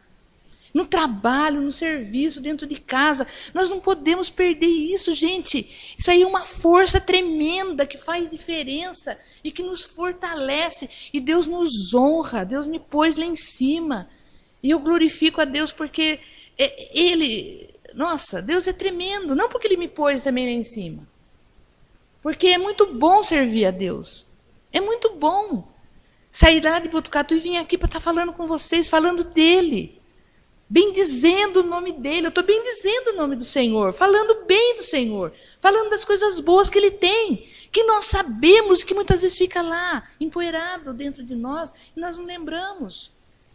No trabalho, no serviço, dentro de casa. Nós não podemos perder isso, gente. Isso aí é uma força tremenda que faz diferença e que nos fortalece. E Deus nos honra, Deus me pôs lá em cima. E eu glorifico a Deus porque... nossa, Deus é tremendo, não porque ele me pôs também lá em cima, porque é muito bom servir a Deus, é muito bom sair lá de Botucatu e vir aqui para estar falando com vocês, falando dele, bendizendo o nome dele. Eu estou bendizendo o nome do Senhor, falando bem do Senhor, falando das coisas boas que ele tem, que nós sabemos e que muitas vezes fica lá, empoeirado dentro de nós, e nós não lembramos.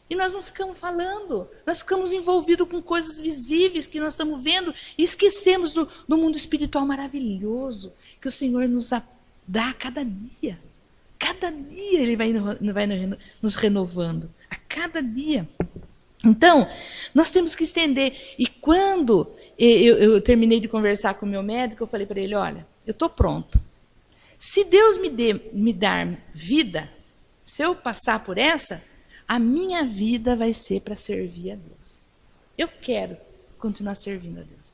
E nós não ficamos falando, nós ficamos envolvidos com coisas visíveis que nós estamos vendo e esquecemos do mundo espiritual maravilhoso que o Senhor nos dá a cada dia. Cada dia Ele vai nos renovando, a cada dia. Então, nós temos que estender. E quando eu terminei de conversar com o meu médico, eu falei para ele, olha, eu estou pronto. Se Deus me dar vida, se eu passar por essa... a minha vida vai ser para servir a Deus. Eu quero continuar servindo a Deus.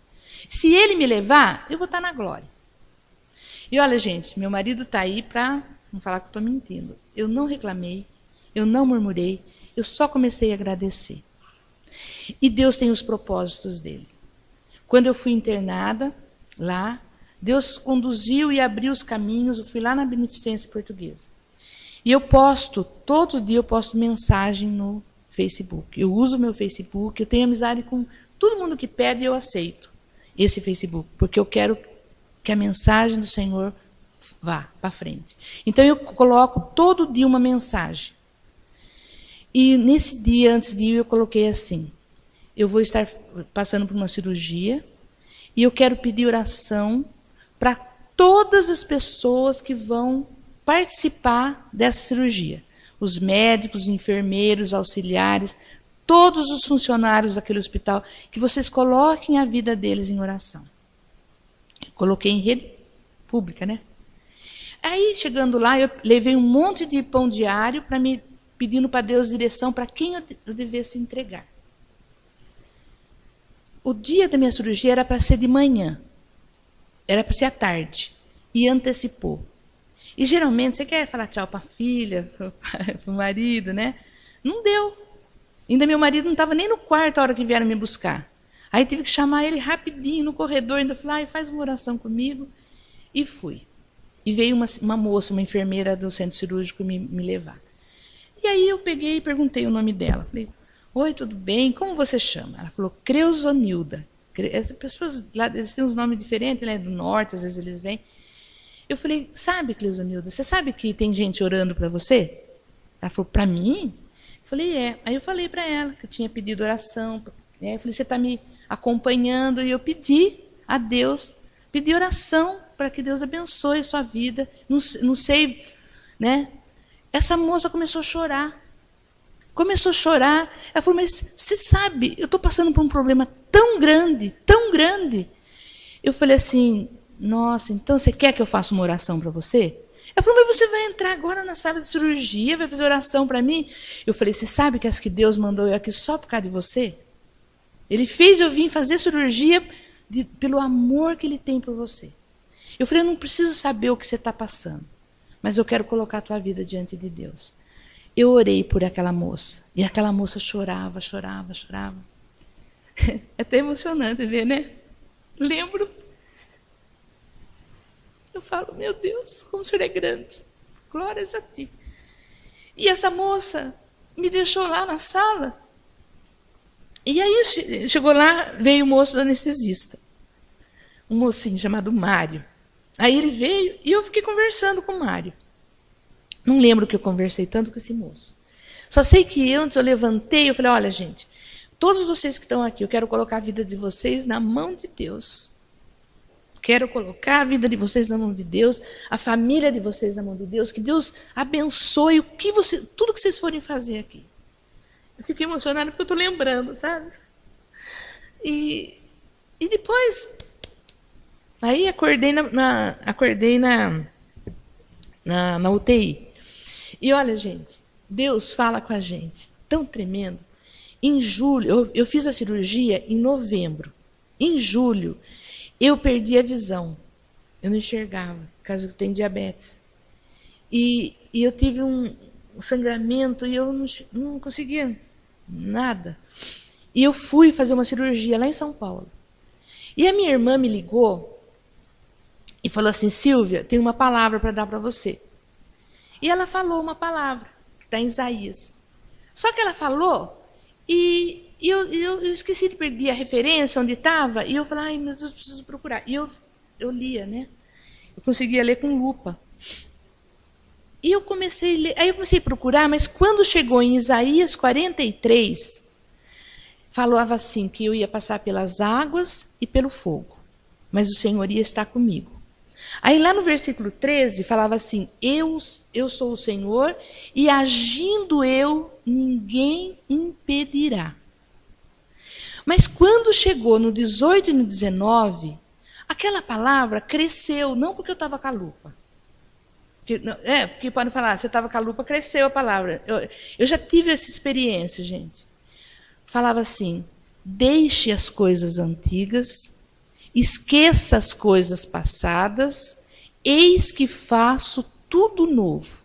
Se ele me levar, eu vou estar na glória. E olha, gente, meu marido está aí para não falar que eu estou mentindo. Eu não reclamei, eu não murmurei, eu só comecei a agradecer. E Deus tem os propósitos dele. Quando eu fui internada lá, Deus conduziu e abriu os caminhos. Eu fui lá na Beneficência Portuguesa. E todo dia eu posto mensagem no Facebook. Eu uso o meu Facebook, eu tenho amizade com todo mundo que pede e eu aceito esse Facebook, porque eu quero que a mensagem do Senhor vá para frente. Então eu coloco todo dia uma mensagem. E nesse dia, antes de ir, eu coloquei assim, eu vou estar passando por uma cirurgia e eu quero pedir oração para todas as pessoas que vão participar dessa cirurgia. Os médicos, os enfermeiros, auxiliares, todos os funcionários daquele hospital, que vocês coloquem a vida deles em oração. Eu coloquei em rede pública, né? Aí, chegando lá, eu levei um monte de pão diário para me pedindo para Deus direção para quem eu devesse entregar. O dia da minha cirurgia era para ser de manhã. Era para ser à tarde. E antecipou. E geralmente você quer falar tchau para a filha, para o marido, né? Não deu. Ainda meu marido não estava nem no quarto a hora que vieram me buscar. Aí tive que chamar ele rapidinho no corredor, ainda falei, faz uma oração comigo. E fui. E veio uma moça, uma enfermeira do centro cirúrgico me levar. E aí eu peguei e perguntei o nome dela. Falei, oi, tudo bem? Como você chama? Ela falou, Creusonilda. As pessoas lá, eles têm uns nomes diferentes, né? Do norte, às vezes eles vêm. Eu falei, sabe, Creusonilda, você sabe que tem gente orando para você? Ela falou, para mim? Eu falei, é. Aí eu falei para ela que eu tinha pedido oração. Né? Eu falei, você está me acompanhando? E eu pedi a Deus, pedi oração para que Deus abençoe a sua vida. Não sei, né? Essa moça começou a chorar. Começou a chorar. Ela falou, mas você sabe, eu estou passando por um problema tão grande, tão grande. Eu falei assim, nossa, então você quer que eu faça uma oração para você? Ela falou, mas você vai entrar agora na sala de cirurgia, vai fazer oração para mim? Eu falei, você sabe que as que Deus mandou eu aqui só por causa de você? Ele fez eu vir fazer cirurgia pelo amor que Ele tem por você. Eu falei, eu não preciso saber o que você está passando, mas eu quero colocar a tua vida diante de Deus. Eu orei por aquela moça, e aquela moça chorava, chorava, chorava. É até emocionante ver, né? Lembro. Eu falo, meu Deus, como o Senhor é grande. Glórias a Ti. E essa moça me deixou lá na sala. E aí chegou lá, veio o moço do anestesista. Um mocinho chamado Mário. Aí ele veio e eu fiquei conversando com o Mário. Não lembro que eu conversei tanto com esse moço. Só sei que antes eu levantei, eu falei, olha, gente, todos vocês que estão aqui, eu quero colocar a vida de vocês na mão de Deus. Quero colocar a vida de vocês na mão de Deus, a família de vocês na mão de Deus, que Deus abençoe tudo que vocês forem fazer aqui. Eu fiquei emocionada porque eu estou lembrando, sabe? E depois, aí acordei na UTI. E olha, gente, Deus fala com a gente, tão tremendo. Em julho, eu fiz a cirurgia em novembro. Em julho, eu perdi a visão. Eu não enxergava, por causa que eu tenho diabetes. E eu tive um sangramento e eu não conseguia nada. E eu fui fazer uma cirurgia lá em São Paulo. E a minha irmã me ligou e falou assim, Silvia, tem uma palavra para dar para você. E ela falou uma palavra, que está em Isaías. Só que ela falou, e eu esqueci de perder a referência, onde estava, e eu falei, ai meu Deus, preciso procurar. E eu lia, né? Eu conseguia ler com lupa. E eu comecei a ler, aí eu comecei a procurar, mas quando chegou em Isaías 43, falava assim, que eu ia passar pelas águas e pelo fogo, mas o Senhor ia estar comigo. Aí lá no versículo 13 falava assim, eu sou o Senhor e agindo eu, ninguém impedirá. Mas quando chegou no 18 e no 19, aquela palavra cresceu, não porque eu estava com a lupa. Porque podem falar, você estava com a lupa, cresceu a palavra. Eu já tive essa experiência, gente. Falava assim, deixe as coisas antigas, esqueça as coisas passadas, eis que faço tudo novo.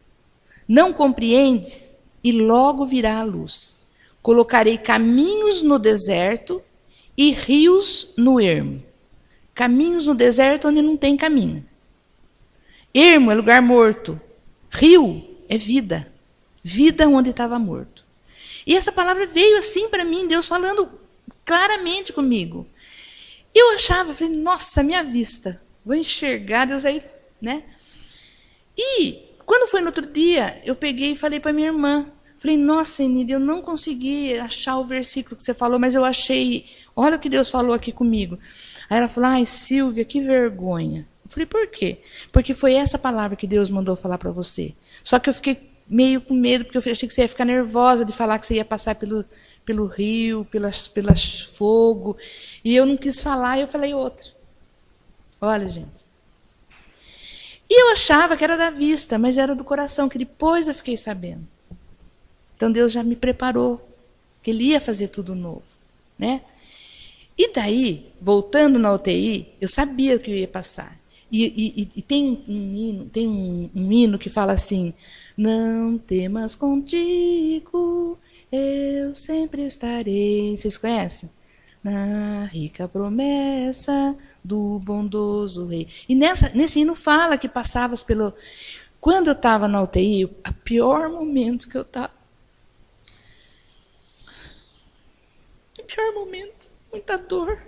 Não compreende? E logo virá a luz. Colocarei caminhos no deserto e rios no ermo. Caminhos no deserto onde não tem caminho. Ermo é lugar morto. Rio é vida. Vida onde estava morto. E essa palavra veio assim para mim, Deus falando claramente comigo. Eu achava, falei, nossa, minha vista, vou enxergar, Deus aí, né? E quando foi no outro dia, eu peguei e falei para minha irmã, falei, nossa, Enide, eu não consegui achar o versículo que você falou, mas eu achei, olha o que Deus falou aqui comigo. Aí ela falou, ai, Silvia, que vergonha. Eu falei, por quê? Porque foi essa palavra que Deus mandou falar para você. Só que eu fiquei meio com medo, porque eu achei que você ia ficar nervosa de falar que você ia passar pelo rio, pelas fogo, e eu não quis falar, e eu falei outra. Olha, gente. E eu achava que era da vista, mas era do coração, que depois eu fiquei sabendo. Então Deus já me preparou, que Ele ia fazer tudo novo, né? E daí, voltando na UTI, eu sabia que eu ia passar. E tem um hino que fala assim: não temas, contigo eu sempre estarei. Vocês conhecem? Na rica promessa do bondoso rei. E nesse hino fala que passavas pelo... Quando eu estava na UTI, o pior momento que eu estava... O pior momento, muita dor.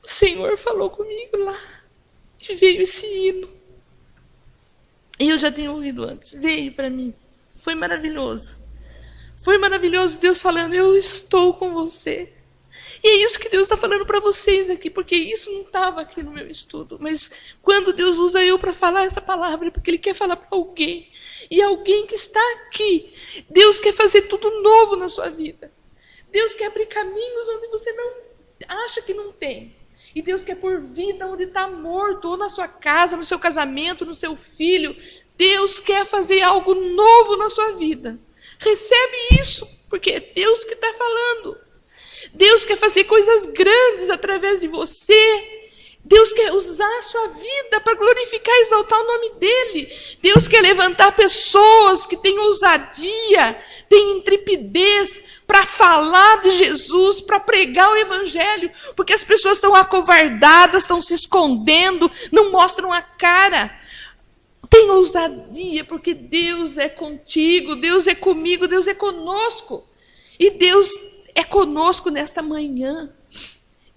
O Senhor falou comigo lá. E veio esse hino. E eu já tinha ouvido antes. Veio para mim. Foi maravilhoso. Foi maravilhoso Deus falando: eu estou com você. E é isso que Deus está falando para vocês aqui, porque isso não estava aqui no meu estudo. Mas quando Deus usa eu para falar essa palavra, é porque Ele quer falar para alguém. E alguém que está aqui. Deus quer fazer tudo novo na sua vida. Deus quer abrir caminhos onde você não acha que não tem. E Deus quer pôr vida onde está morto, ou na sua casa, no seu casamento, no seu filho. Deus quer fazer algo novo na sua vida. Recebe isso, porque é Deus que está falando. Deus quer fazer coisas grandes através de você. Deus quer usar a sua vida para glorificar e exaltar o nome dEle. Deus quer levantar pessoas que têm ousadia, têm intrepidez para falar de Jesus, para pregar o Evangelho, porque as pessoas estão acovardadas, estão se escondendo, não mostram a cara. Tem ousadia, porque Deus é contigo, Deus é comigo, Deus é conosco. E Deus é conosco nesta manhã.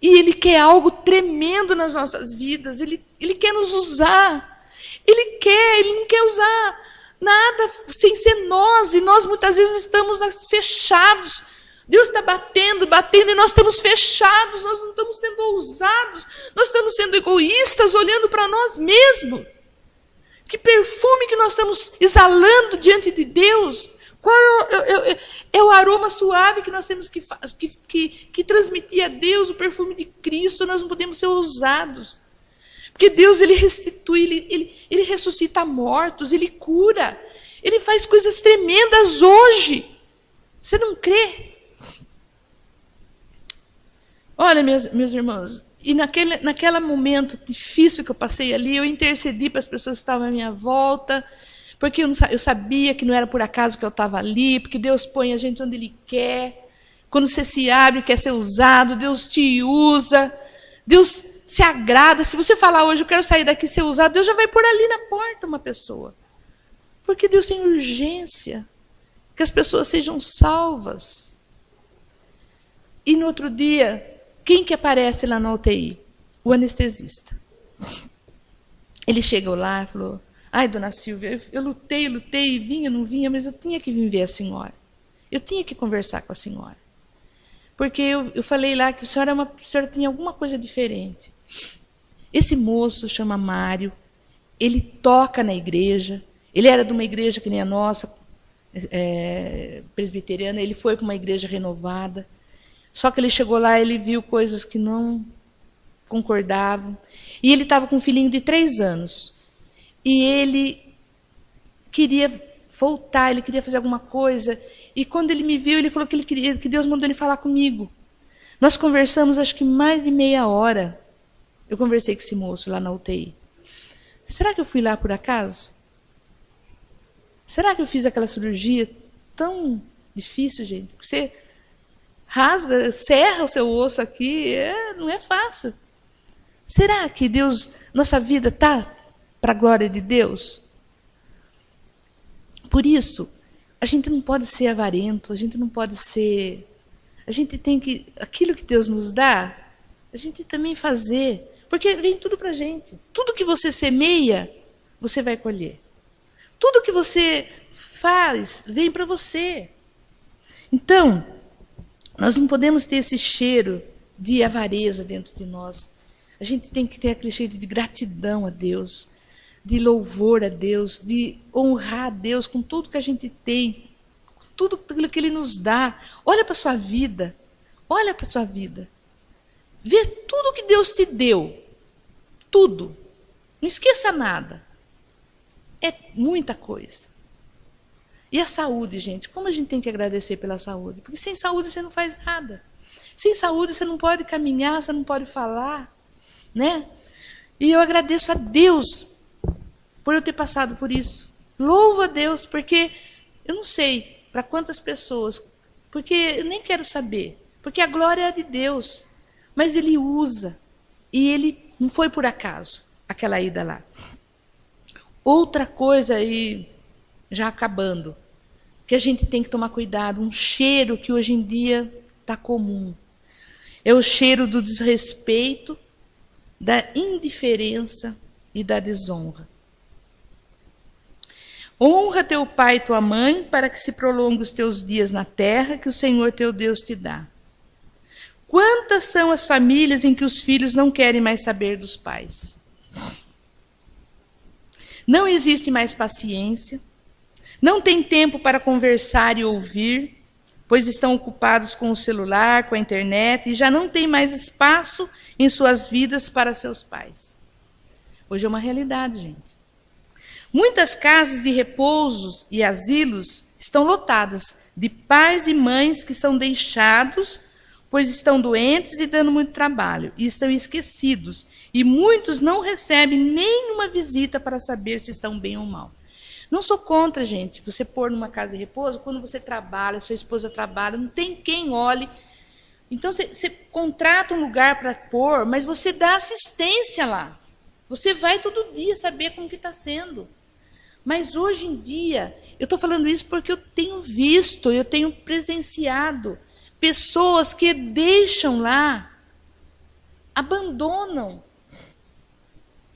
E Ele quer algo tremendo nas nossas vidas. Ele quer nos usar. Ele não quer usar nada sem ser nós. E nós muitas vezes estamos fechados. Deus está batendo, e nós estamos fechados. Nós não estamos sendo ousados. Nós estamos sendo egoístas, olhando para nós mesmos. Que perfume que nós estamos exalando diante de Deus. Qual é o aroma suave que nós temos que transmitir a Deus, o perfume de Cristo. Nós não podemos ser ousados. Porque Deus, Ele restitui, Ele ressuscita mortos, Ele cura. Ele faz coisas tremendas hoje. Você não crê? Olha, meus irmãos, e naquele momento difícil que eu passei ali, eu intercedi para as pessoas que estavam à minha volta, porque eu sabia que não era por acaso que eu estava ali, porque Deus põe a gente onde Ele quer. Quando você se abre, quer ser usado, Deus te usa, Deus se agrada. Se você falar hoje, eu quero sair daqui e ser usado, Deus já vai pôr ali na porta uma pessoa. Porque Deus tem urgência que as pessoas sejam salvas. E no outro dia, quem que aparece lá na UTI? O anestesista. Ele chegou lá e falou: ai, dona Silvia, eu lutei, vinha, não vinha, mas eu tinha que vir ver a senhora. Eu tinha que conversar com a senhora. Porque eu falei lá que a senhora tinha alguma coisa diferente. Esse moço chama Mário, ele toca na igreja, ele era de uma igreja que nem a nossa, presbiteriana, ele foi para uma igreja renovada. Só que ele chegou lá, ele viu coisas que não concordavam. E ele estava com um filhinho de 3 anos. E ele queria voltar, ele queria fazer alguma coisa. E quando ele me viu, ele falou que ele queria, que Deus mandou ele falar comigo. Nós conversamos, acho que mais de meia hora. Eu conversei com esse moço lá na UTI. Será que eu fui lá por acaso? Será que eu fiz aquela cirurgia tão difícil, gente? Você rasga, serra o seu osso aqui, não é fácil. Será que Deus, nossa vida está para a glória de Deus? Por isso, a gente não pode ser avarento, a gente não pode ser... A gente tem que... Aquilo que Deus nos dá, a gente também fazer. Porque vem tudo para a gente. Tudo que você semeia, você vai colher. Tudo que você faz, vem para você. Então, nós não podemos ter esse cheiro de avareza dentro de nós. A gente tem que ter aquele cheiro de gratidão a Deus, de louvor a Deus, de honrar a Deus com tudo que a gente tem, com tudo aquilo que Ele nos dá. Olha para a sua vida, olha para a sua vida. Vê tudo que Deus te deu, tudo. Não esqueça nada. É muita coisa. E a saúde, gente? Como a gente tem que agradecer pela saúde? Porque sem saúde você não faz nada. Sem saúde você não pode caminhar, você não pode falar, né? E eu agradeço a Deus por eu ter passado por isso. Louvo a Deus, porque eu não sei para quantas pessoas, porque eu nem quero saber, porque a glória é de Deus, mas Ele usa, e Ele não foi por acaso, aquela ida lá. Outra coisa, e já acabando, que a gente tem que tomar cuidado, um cheiro que hoje em dia está comum, é o cheiro do desrespeito, da indiferença e da desonra. Honra teu pai e tua mãe, para que se prolongue os teus dias na terra que o Senhor teu Deus te dá. Quantas são as famílias em que os filhos não querem mais saber dos pais? Não existe mais paciência, não tem tempo para conversar e ouvir, pois estão ocupados com o celular, com a internet, e já não tem mais espaço em suas vidas para seus pais. Hoje é uma realidade, gente. Muitas casas de repousos e asilos estão lotadas de pais e mães que são deixados, pois estão doentes e dando muito trabalho, e estão esquecidos, e muitos não recebem nenhuma visita para saber se estão bem ou mal. Não sou contra, gente, você pôr numa casa de repouso, quando você trabalha, sua esposa trabalha, não tem quem olhe. Então, você contrata um lugar para pôr, mas você dá assistência lá. Você vai todo dia saber como que está sendo. Mas hoje em dia, eu estou falando isso porque eu tenho visto, eu tenho presenciado pessoas que deixam lá, abandonam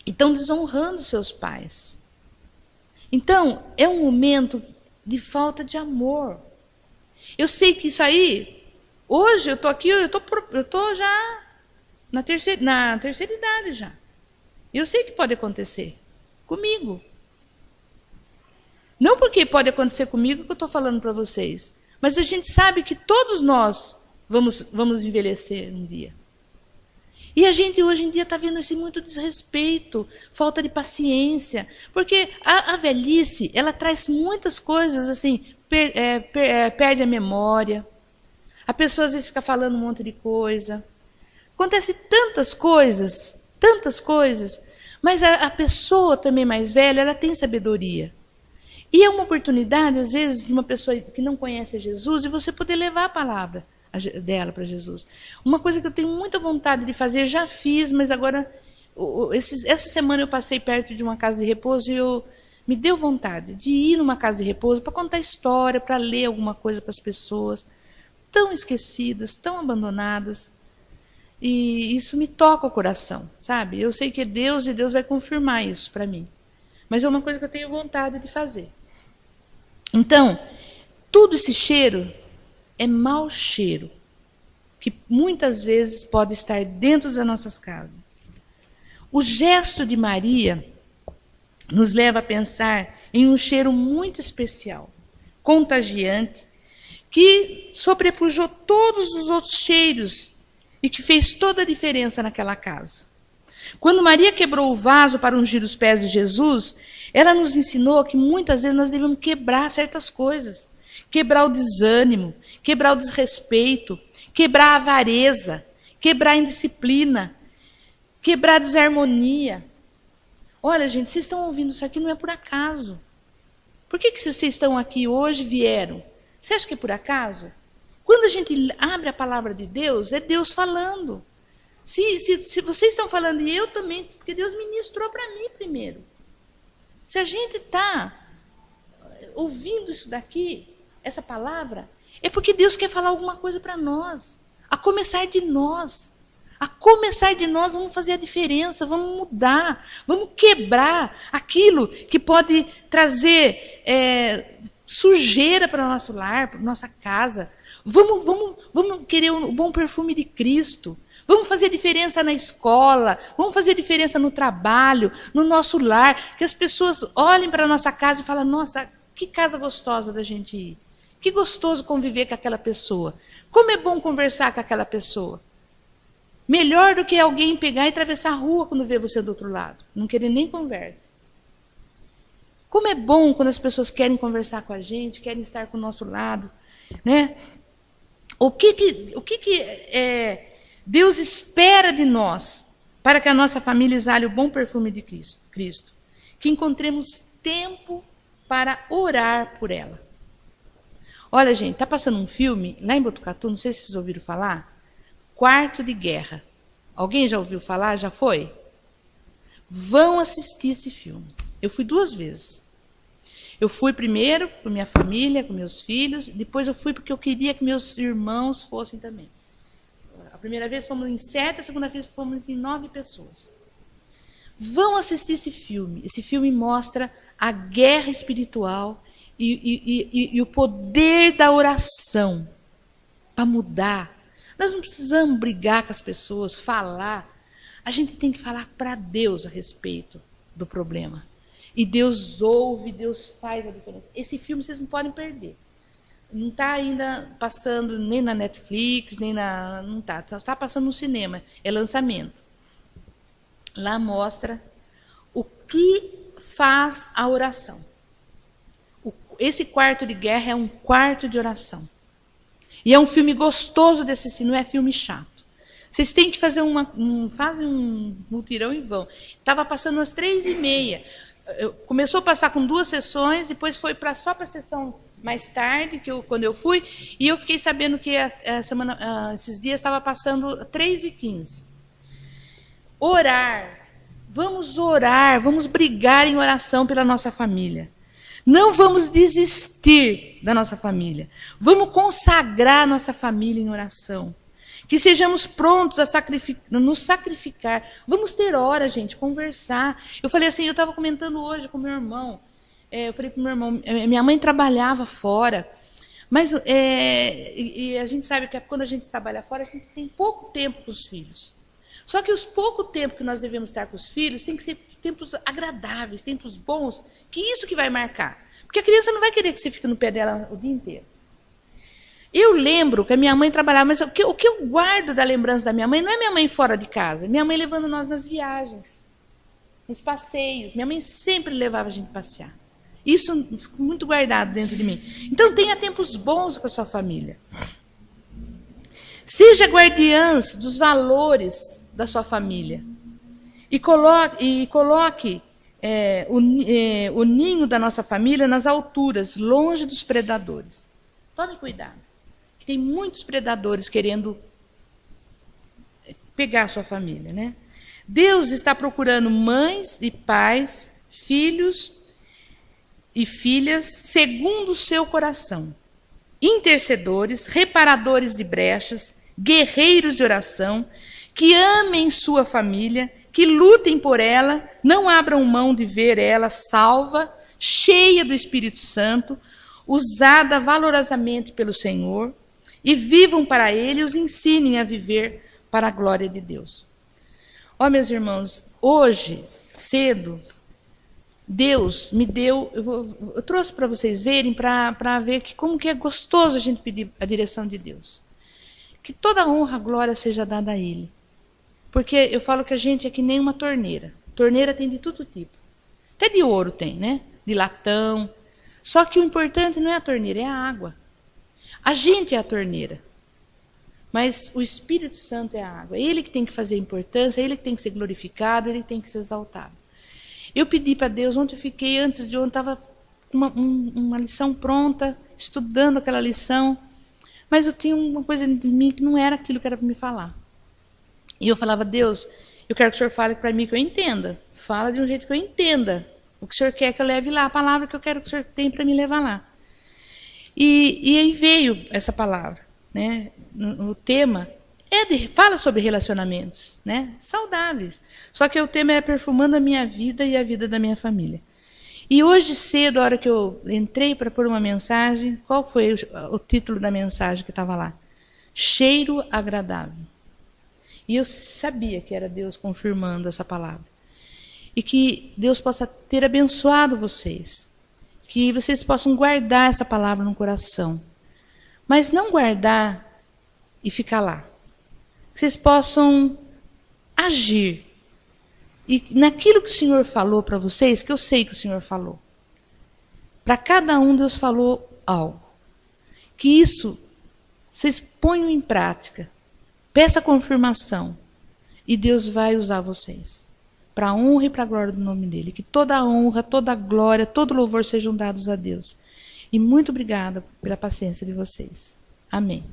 e estão desonrando seus pais. Então, é um momento de falta de amor. Eu sei que isso aí, hoje eu estou aqui, eu estou já na terceira idade já. Eu sei que pode acontecer comigo. Não porque pode acontecer comigo que eu estou falando para vocês, mas a gente sabe que todos nós vamos envelhecer um dia. E a gente hoje em dia está vendo assim, muito desrespeito, falta de paciência, porque a velhice, ela traz muitas coisas assim, perde a memória, a pessoa às vezes fica falando um monte de coisa, acontece tantas coisas, mas a pessoa também mais velha, ela tem sabedoria. E é uma oportunidade, às vezes, de uma pessoa que não conhece Jesus, de você poder levar a palavra dela para Jesus. Uma coisa que eu tenho muita vontade de fazer, já fiz, mas agora, essa semana eu passei perto de uma casa de repouso e me deu vontade de ir numa casa de repouso para contar história, para ler alguma coisa para as pessoas, tão esquecidas, tão abandonadas. E isso me toca o coração, sabe? Eu sei que é Deus e Deus vai confirmar isso para mim. Mas é uma coisa que eu tenho vontade de fazer. Então, tudo esse cheiro é mau cheiro, que muitas vezes pode estar dentro das nossas casas. O gesto de Maria nos leva a pensar em um cheiro muito especial, contagiante, que sobrepujou todos os outros cheiros e que fez toda a diferença naquela casa. Quando Maria quebrou o vaso para ungir os pés de Jesus, ela nos ensinou que muitas vezes nós devemos quebrar certas coisas. Quebrar o desânimo, quebrar o desrespeito, quebrar a avareza, quebrar a indisciplina, quebrar a desarmonia. Olha, gente, vocês estão ouvindo isso aqui não é por acaso. Por que vocês estão aqui hoje e vieram? Você acha que é por acaso? Quando a gente abre a palavra de Deus, é Deus falando. Se vocês estão falando, e eu também, porque Deus ministrou para mim primeiro. Se a gente está ouvindo isso daqui, essa palavra, é porque Deus quer falar alguma coisa para nós. A começar de nós. A começar de nós, vamos fazer a diferença, vamos mudar, vamos quebrar aquilo que pode trazer sujeira para o nosso lar, para a nossa casa. Vamos querer o bom perfume de Cristo. Vamos fazer diferença na escola, vamos fazer diferença no trabalho, no nosso lar, que as pessoas olhem para a nossa casa e falem, nossa, que casa gostosa da gente ir. Que gostoso conviver com aquela pessoa. Como é bom conversar com aquela pessoa. Melhor do que alguém pegar e atravessar a rua quando vê você do outro lado. Não querer nem conversa. Como é bom quando as pessoas querem conversar com a gente, querem estar com o nosso lado, né? O que Deus espera de nós para que a nossa família exale o bom perfume de Cristo? Que encontremos tempo para orar por ela. Olha, gente, está passando um filme lá em Botucatu, não sei se vocês ouviram falar, Quarto de Guerra. Alguém já ouviu falar? Já foi? Vão assistir esse filme. Eu fui 2 vezes. Eu fui primeiro com minha família, com meus filhos, depois eu fui porque eu queria que meus irmãos fossem também. A primeira vez fomos em 7, a segunda vez fomos em 9 pessoas. Vão assistir esse filme. Esse filme mostra a guerra espiritual e o poder da oração para mudar. Nós não precisamos brigar com as pessoas, falar. A gente tem que falar para Deus a respeito do problema. E Deus ouve, Deus faz a diferença. Esse filme vocês não podem perder. Não está ainda passando nem na Netflix, nem na... Não está. Está passando no cinema. É lançamento. Lá mostra o que faz a oração. Esse Quarto de Guerra é um quarto de oração. E é um filme gostoso de assistir, não é filme chato. Vocês têm que fazer fazem um mutirão e vão. Estava passando às 3h30. Começou a passar com 2 sessões, depois foi só para a sessão mais tarde, quando eu fui, e eu fiquei sabendo que esses dias estava passando 3h15. Orar. Vamos brigar em oração pela nossa família. Não vamos desistir da nossa família. Vamos consagrar a nossa família em oração. Que sejamos prontos a nos sacrificar. Vamos ter hora, gente, conversar. Eu falei assim, eu estava comentando hoje com meu irmão. Eu falei para o meu irmão, minha mãe trabalhava fora. Mas e a gente sabe que quando a gente trabalha fora, a gente tem pouco tempo com os filhos. Só que os pouco tempo que nós devemos estar com os filhos tem que ser tempos agradáveis, tempos bons, que isso que vai marcar. Porque a criança não vai querer que você fique no pé dela o dia inteiro. Eu lembro que a minha mãe trabalhava, mas o que eu guardo da lembrança da minha mãe não é minha mãe fora de casa, minha mãe levando nós nas viagens, nos passeios. Minha mãe sempre levava a gente passear. Isso ficou muito guardado dentro de mim. Então tenha tempos bons com a sua família. Seja guardiãs dos valores da sua família. E coloque o ninho da nossa família nas alturas, longe dos predadores. Tome cuidado. Tem muitos predadores querendo pegar a sua família, né? Deus está procurando mães e pais, filhos e filhas, segundo o seu coração. Intercedores, reparadores de brechas, guerreiros de oração, que amem sua família, que lutem por ela, não abram mão de ver ela salva, cheia do Espírito Santo, usada valorosamente pelo Senhor, e vivam para Ele e os ensinem a viver para a glória de Deus. Ó, meus irmãos, hoje, cedo, Deus me deu, eu trouxe para vocês verem, para ver como que é gostoso a gente pedir a direção de Deus. Que toda honra e glória seja dada a Ele. Porque eu falo que a gente é que nem uma torneira. Torneira tem de todo tipo. Até de ouro tem, né? De latão. Só que o importante não é a torneira, é a água. A gente é a torneira. Mas o Espírito Santo é a água. É Ele que tem que fazer a importância, é Ele que tem que ser glorificado, é Ele que tem que ser exaltado. Eu pedi para Deus, ontem eu fiquei, antes de ontem, estava com uma lição pronta, estudando aquela lição, mas eu tinha uma coisa de mim que não era aquilo que era para me falar. E eu falava, Deus, eu quero que o Senhor fale para mim que eu entenda. Fala de um jeito que eu entenda o que o Senhor quer que eu leve lá, a palavra que eu quero que o Senhor tenha para me levar lá. E aí veio essa palavra, né? O tema fala sobre relacionamentos, né? Saudáveis. Só que o tema é perfumando a minha vida e a vida da minha família. E hoje cedo, a hora que eu entrei para pôr uma mensagem, qual foi o título da mensagem que estava lá? Cheiro agradável. E eu sabia que era Deus confirmando essa palavra. E que Deus possa ter abençoado vocês. Que vocês possam guardar essa palavra no coração. Mas não guardar e ficar lá. Que vocês possam agir. E naquilo que o Senhor falou para vocês, que eu sei que o Senhor falou. Para cada um, Deus falou algo. Que isso vocês ponham em prática. Peça confirmação. E Deus vai usar vocês. Para a honra e para a glória do nome dEle. Que toda a honra, toda a glória, todo louvor sejam dados a Deus. E muito obrigada pela paciência de vocês. Amém.